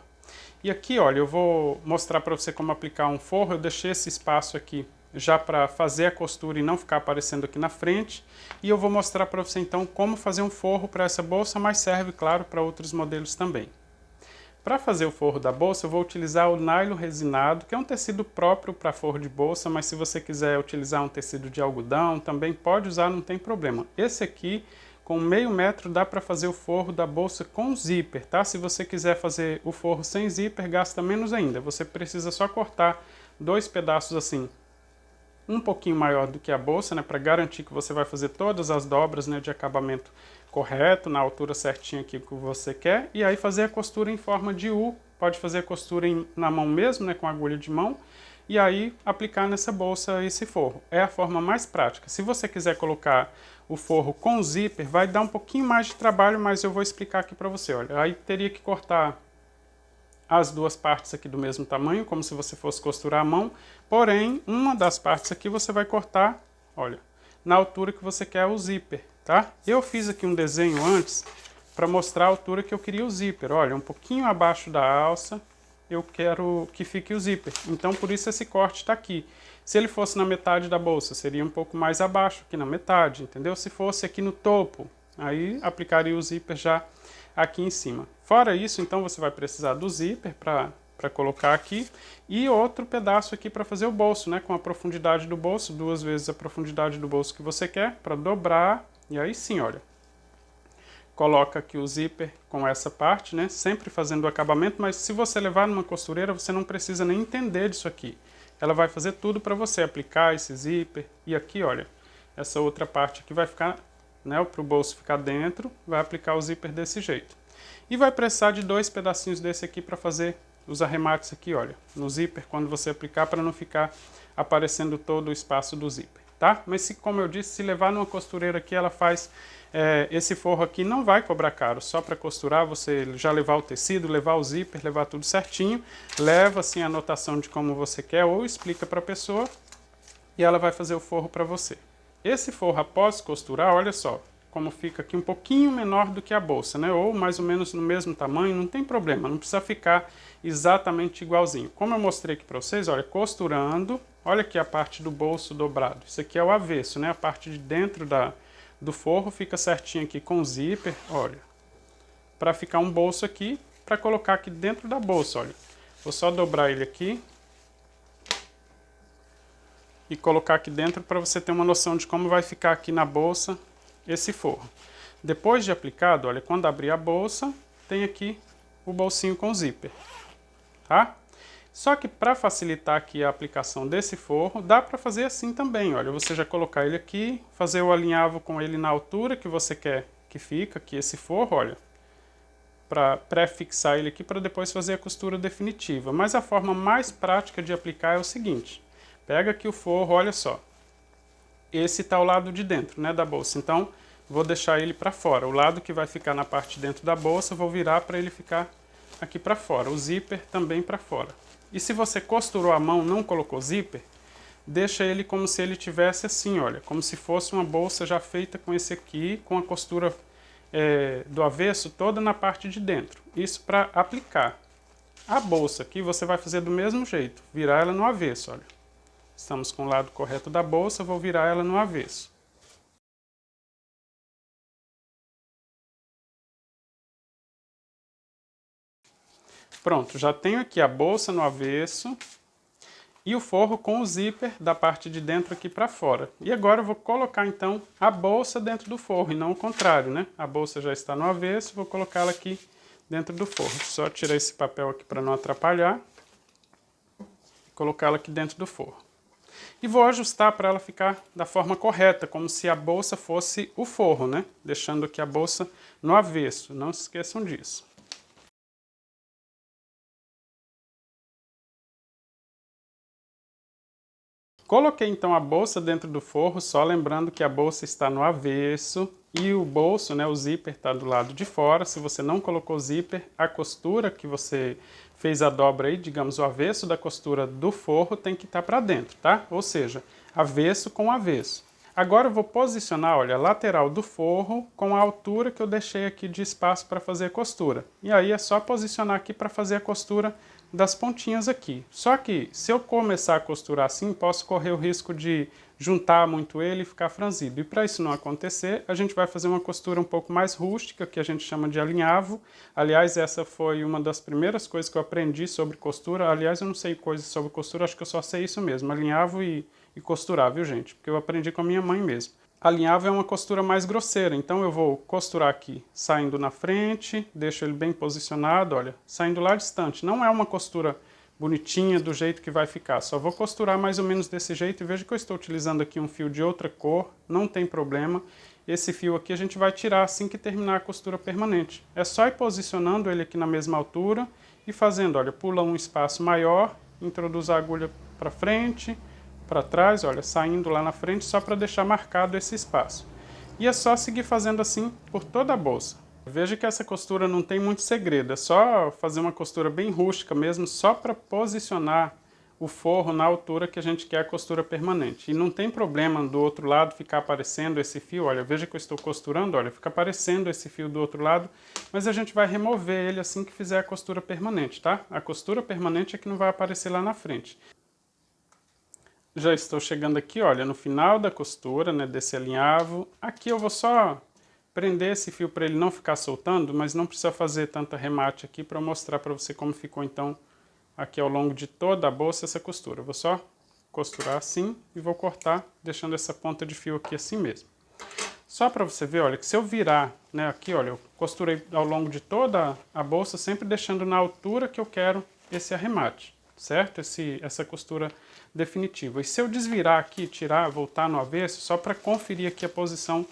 [SPEAKER 1] E aqui, olha, eu vou mostrar para você como aplicar um forro, eu deixei esse espaço aqui já para fazer a costura e não ficar aparecendo aqui na frente. E eu vou mostrar para você então como fazer um forro para essa bolsa, mas serve, claro, para outros modelos também. Para fazer o forro da bolsa, eu vou utilizar o nylon resinado, que é um tecido próprio para forro de bolsa, mas se você quiser utilizar um tecido de algodão, também pode usar, não tem problema. Esse aqui, com meio metro, dá para fazer o forro da bolsa com zíper, tá? Se você quiser fazer o forro sem zíper, gasta menos ainda. Você precisa só cortar 2 pedaços assim, um pouquinho maior do que a bolsa, né, para garantir que você vai fazer todas as dobras, né, de acabamento correto, na altura certinha aqui que você quer, e aí fazer a costura em forma de U, pode fazer a costura na mão mesmo, né, com agulha de mão, e aí aplicar nessa bolsa esse forro. É a forma mais prática. Se você quiser colocar o forro com zíper, vai dar um pouquinho mais de trabalho, mas eu vou explicar aqui para você, olha, aí teria que cortar as 2 partes aqui do mesmo tamanho, como se você fosse costurar à mão, porém, uma das partes aqui você vai cortar, olha, na altura que você quer o zíper, tá? Eu fiz aqui um desenho antes para mostrar a altura que eu queria o zíper, olha, um pouquinho abaixo da alça, eu quero que fique o zíper, então por isso esse corte está aqui. Se ele fosse na metade da bolsa, seria um pouco mais abaixo, aqui na metade, entendeu? Se fosse aqui no topo, aí aplicaria o zíper já aqui em cima. Fora isso, então você vai precisar do zíper para colocar aqui e outro pedaço aqui para fazer o bolso, né, com a profundidade do bolso, 2 vezes a profundidade do bolso que você quer, para dobrar, e aí sim, olha. Coloca aqui o zíper com essa parte, né, sempre fazendo o acabamento, mas se você levar numa costureira, você não precisa nem entender disso aqui. Ela vai fazer tudo para você, aplicar esse zíper, e aqui, olha, essa outra parte aqui vai ficar, né, para o bolso ficar dentro, vai aplicar o zíper desse jeito. E vai precisar de 2 pedacinhos desse aqui para fazer os arremates aqui, olha, no zíper, quando você aplicar, para não ficar aparecendo todo o espaço do zíper, tá? Mas se, como eu disse, se levar numa costureira aqui, ela faz esse forro aqui, não vai cobrar caro, só para costurar, você já levar o tecido, levar o zíper, levar tudo certinho, leva assim a anotação de como você quer ou explica para a pessoa e ela vai fazer o forro para você. Esse forro após costurar, olha só, como fica aqui um pouquinho menor do que a bolsa, né? Ou mais ou menos no mesmo tamanho, não tem problema, não precisa ficar exatamente igualzinho. Como eu mostrei aqui para vocês, olha, costurando, olha aqui a parte do bolso dobrado. Isso aqui é o avesso, né? A parte de dentro do forro fica certinho aqui com o zíper, olha. Para ficar um bolso aqui, para colocar aqui dentro da bolsa, olha. Vou só dobrar ele aqui e colocar aqui dentro para você ter uma noção de como vai ficar aqui na bolsa esse forro. Depois de aplicado, olha, quando abrir a bolsa, tem aqui o bolsinho com zíper, tá? Só que para facilitar aqui a aplicação desse forro, dá para fazer assim também, olha, você já colocar ele aqui, fazer o alinhavo com ele na altura que você quer que fica aqui esse forro, olha. para pré-fixar ele aqui para depois fazer a costura definitiva. Mas a forma mais prática de aplicar é o seguinte: pega aqui o forro, olha só. Esse está ao lado de dentro, né, da bolsa. Então, vou deixar ele para fora. O lado que vai ficar na parte de dentro da bolsa, vou virar para ele ficar aqui para fora. O zíper também para fora. E se você costurou a mão, não colocou zíper, deixa ele como se ele tivesse assim, olha, como se fosse uma bolsa já feita com esse aqui, com a costura do avesso toda na parte de dentro. Isso para aplicar. A bolsa aqui você vai fazer do mesmo jeito, virar ela no avesso, olha. Estamos com o lado correto da bolsa, vou virar ela no avesso. Pronto, já tenho aqui a bolsa no avesso e o forro com o zíper da parte de dentro aqui para fora. E agora eu vou colocar então a bolsa dentro do forro e não o contrário, né? A bolsa já está no avesso, vou colocá-la aqui dentro do forro. Só tirar esse papel aqui para não atrapalhar e colocá-la aqui dentro do forro. E vou ajustar para ela ficar da forma correta, como se a bolsa fosse o forro, né? Deixando aqui a bolsa no avesso, não se esqueçam disso. Coloquei então a bolsa dentro do forro, só lembrando que a bolsa está no avesso e o bolso, né, o zíper está do lado de fora. Se você não colocou zíper, a costura que você fez a dobra aí, digamos o avesso da costura do forro tem que estar para dentro, tá? Ou seja, avesso com avesso. Agora eu vou posicionar, olha, a lateral do forro com a altura que eu deixei aqui de espaço para fazer a costura. E aí é só posicionar aqui para fazer a costura das pontinhas aqui. Só que se eu começar a costurar assim, posso correr o risco de juntar muito ele e ficar franzido. E para isso não acontecer, a gente vai fazer uma costura um pouco mais rústica, que a gente chama de alinhavo. Aliás, essa foi uma das primeiras coisas que eu aprendi sobre costura. Aliás, eu não sei coisas sobre costura, acho que eu só sei isso mesmo, alinhavo e costurar, viu gente? Porque eu aprendi com a minha mãe mesmo. Alinhavo é uma costura mais grosseira, então eu vou costurar aqui, saindo na frente, deixo ele bem posicionado, olha, saindo lá distante. Não é uma costura bonitinha do jeito que vai ficar, só vou costurar mais ou menos desse jeito e veja que eu estou utilizando aqui um fio de outra cor, não tem problema. Esse fio aqui a gente vai tirar assim que terminar a costura permanente. É só ir posicionando ele aqui na mesma altura e fazendo, olha, pula um espaço maior, introduz a agulha para frente, para trás, olha, saindo lá na frente só para deixar marcado esse espaço. E é só seguir fazendo assim por toda a bolsa. Veja que essa costura não tem muito segredo, é só fazer uma costura bem rústica mesmo, só para posicionar o forro na altura que a gente quer a costura permanente. E não tem problema do outro lado ficar aparecendo esse fio, olha, veja que eu estou costurando, olha, fica aparecendo esse fio do outro lado, mas a gente vai remover ele assim que fizer a costura permanente, tá? A costura permanente é que não vai aparecer lá na frente. Já estou chegando aqui, olha, no final da costura, né, desse alinhavo. Aqui eu vou só prender esse fio para ele não ficar soltando, mas não precisa fazer tanto remate aqui para mostrar para você como ficou então aqui ao longo de toda a bolsa essa costura. Eu vou só costurar assim e vou cortar, deixando essa ponta de fio aqui assim mesmo. Só para você ver, olha, que se eu virar, né, aqui, olha, eu costurei ao longo de toda a bolsa, sempre deixando na altura que eu quero esse arremate, certo? Essa costura definitiva. E se eu desvirar aqui, tirar, voltar no avesso, só para conferir aqui a posição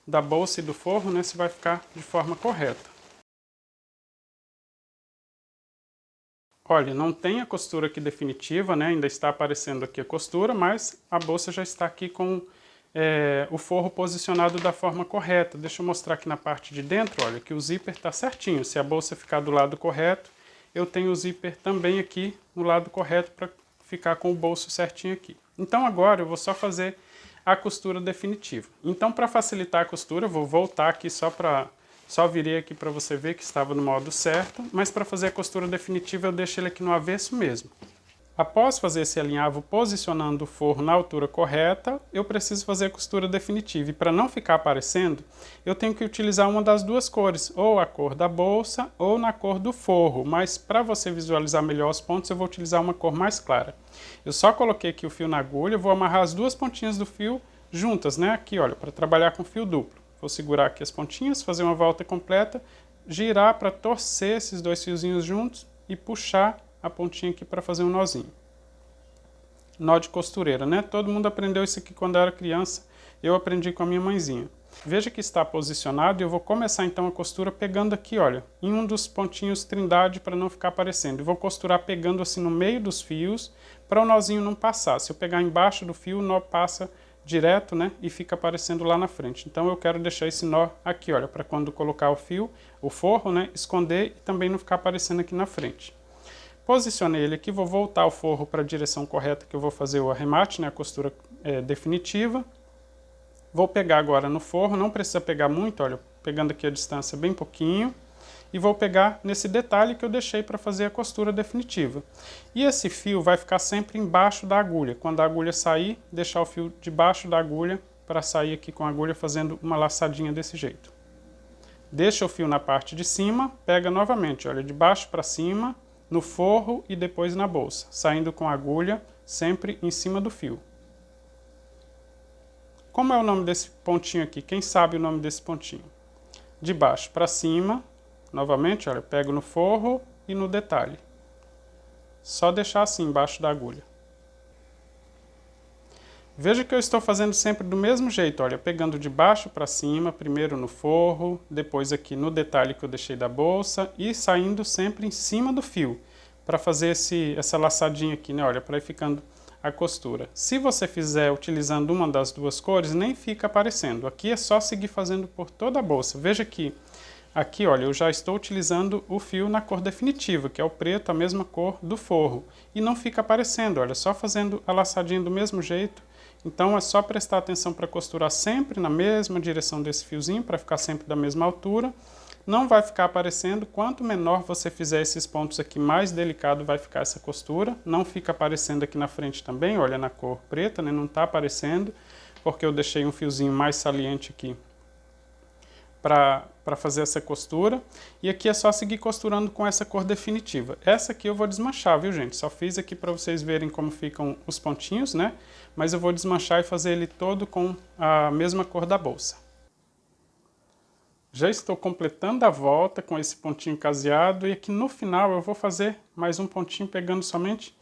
[SPEAKER 1] da bolsa e do forro, né, se vai ficar de forma correta. Olha, não tem a costura aqui definitiva, né, ainda está aparecendo aqui a costura, mas a bolsa já está aqui com o forro posicionado da forma correta. Deixa eu mostrar aqui na parte de dentro, olha, que o zíper está certinho. Se a bolsa ficar do lado correto, eu tenho o zíper também aqui no lado correto para ficar com o bolso certinho aqui. Então agora eu vou só fazer a costura definitiva. Então para facilitar a costura, eu vou voltar aqui só virei aqui para você ver que estava no modo certo, mas para fazer a costura definitiva eu deixo ele aqui no avesso mesmo. Após fazer esse alinhavo posicionando o forro na altura correta, eu preciso fazer a costura definitiva. E para não ficar aparecendo, eu tenho que utilizar uma das duas cores, ou a cor da bolsa ou na cor do forro. Mas para você visualizar melhor os pontos, eu vou utilizar uma cor mais clara. Eu só coloquei aqui o fio na agulha, vou amarrar as duas pontinhas do fio juntas, né? Aqui, olha, para trabalhar com fio duplo. Vou segurar aqui as pontinhas, fazer uma volta completa, girar para torcer esses dois fiozinhos juntos e puxar a pontinha aqui para fazer um nozinho. Nó de costureira, né? Todo mundo aprendeu isso aqui quando era criança, eu aprendi com a minha mãezinha. Veja que está posicionado e eu vou começar então a costura pegando aqui, olha, em um dos pontinhos trindade para não ficar aparecendo. E vou costurar pegando assim no meio dos fios para o nozinho não passar. Se eu pegar embaixo do fio, o nó passa direto, né, e fica aparecendo lá na frente. Então eu quero deixar esse nó aqui, olha, para quando colocar o fio, o forro, né, esconder e também não ficar aparecendo aqui na frente. Posicionei ele aqui, vou voltar o forro para a direção correta que eu vou fazer o arremate, né, a costura definitiva. Vou pegar agora no forro, não precisa pegar muito, olha, pegando aqui a distância bem pouquinho. E vou pegar nesse detalhe que eu deixei para fazer a costura definitiva. E esse fio vai ficar sempre embaixo da agulha. Quando a agulha sair, deixar o fio debaixo da agulha para sair aqui com a agulha fazendo uma laçadinha desse jeito. Deixa o fio na parte de cima, pega novamente, olha, de baixo para cima, no forro e depois na bolsa, saindo com a agulha sempre em cima do fio. Como é o nome desse pontinho aqui? Quem sabe o nome desse pontinho? De baixo para cima, novamente, olha, pego no forro e no detalhe. Só deixar assim embaixo da agulha. Veja que eu estou fazendo sempre do mesmo jeito, olha, pegando de baixo para cima, primeiro no forro, depois aqui no detalhe que eu deixei da bolsa e saindo sempre em cima do fio, para fazer essa laçadinha aqui, né, olha, para ir ficando a costura. Se você fizer utilizando uma das duas cores, nem fica aparecendo. Aqui é só seguir fazendo por toda a bolsa. Veja que aqui, olha, eu já estou utilizando o fio na cor definitiva, que é o preto, a mesma cor do forro. E não fica aparecendo, olha, só fazendo a laçadinha do mesmo jeito. Então é só prestar atenção para costurar sempre na mesma direção desse fiozinho, para ficar sempre da mesma altura. Não vai ficar aparecendo, quanto menor você fizer esses pontos aqui, mais delicado vai ficar essa costura. Não fica aparecendo aqui na frente também, olha, na cor preta, né? Não está aparecendo, porque eu deixei um fiozinho mais saliente aqui para fazer essa costura. E aqui é só seguir costurando com essa cor definitiva. Essa aqui eu vou desmanchar, viu, gente? Só fiz aqui para vocês verem como ficam os pontinhos, né? Mas eu vou desmanchar e fazer ele todo com a mesma cor da bolsa. Já estou completando a volta com esse pontinho caseado e aqui no final eu vou fazer mais um pontinho pegando somente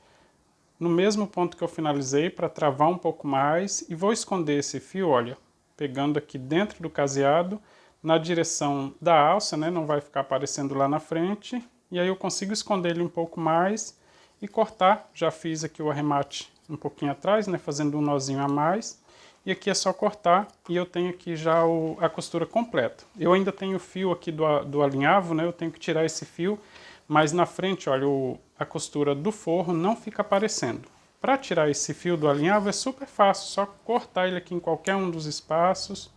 [SPEAKER 1] no mesmo ponto que eu finalizei para travar um pouco mais e vou esconder esse fio, olha, pegando aqui dentro do caseado na direção da alça, né, não vai ficar aparecendo lá na frente e aí eu consigo esconder ele um pouco mais e cortar. Já fiz aqui o arremate um pouquinho atrás, né, fazendo um nozinho a mais. E aqui é só cortar e eu tenho aqui já a costura completa. Eu ainda tenho o fio aqui do alinhavo, né? Eu tenho que tirar esse fio, mas na frente, olha, a costura do forro não fica aparecendo. Para tirar esse fio do alinhavo é super fácil, só cortar ele aqui em qualquer um dos espaços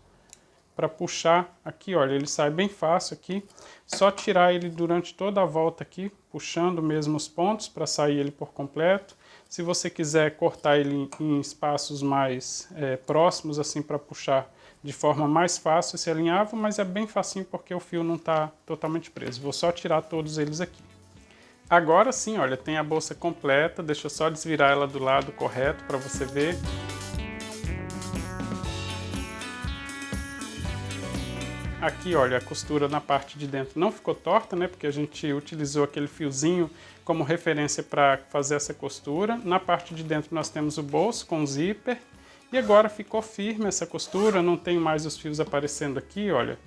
[SPEAKER 1] para puxar aqui, olha, ele sai bem fácil aqui. Só tirar ele durante toda a volta aqui, puxando mesmo os pontos para sair ele por completo. Se você quiser cortar ele em espaços mais próximos, assim, para puxar de forma mais fácil esse alinhavo, mas é bem facinho porque o fio não está totalmente preso. Vou só tirar todos eles aqui. Agora sim, olha, tem a bolsa completa, deixa eu só desvirar ela do lado correto para você ver. Aqui, olha, a costura na parte de dentro não ficou torta, né? Porque a gente utilizou aquele fiozinho como referência para fazer essa costura. Na parte de dentro nós temos o bolso com zíper. E agora ficou firme essa costura, não tem mais os fios aparecendo aqui, olha.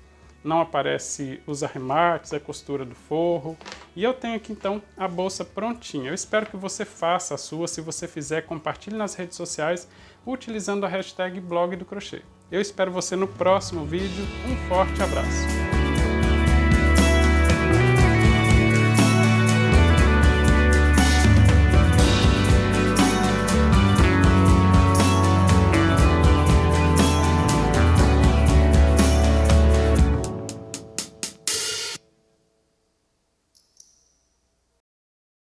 [SPEAKER 1] Não aparece os arremates, a costura do forro. E eu tenho aqui então a bolsa prontinha. Eu espero que você faça a sua. Se você fizer, compartilhe nas redes sociais utilizando a hashtag blog do crochê. Eu espero você no próximo vídeo. Um forte abraço!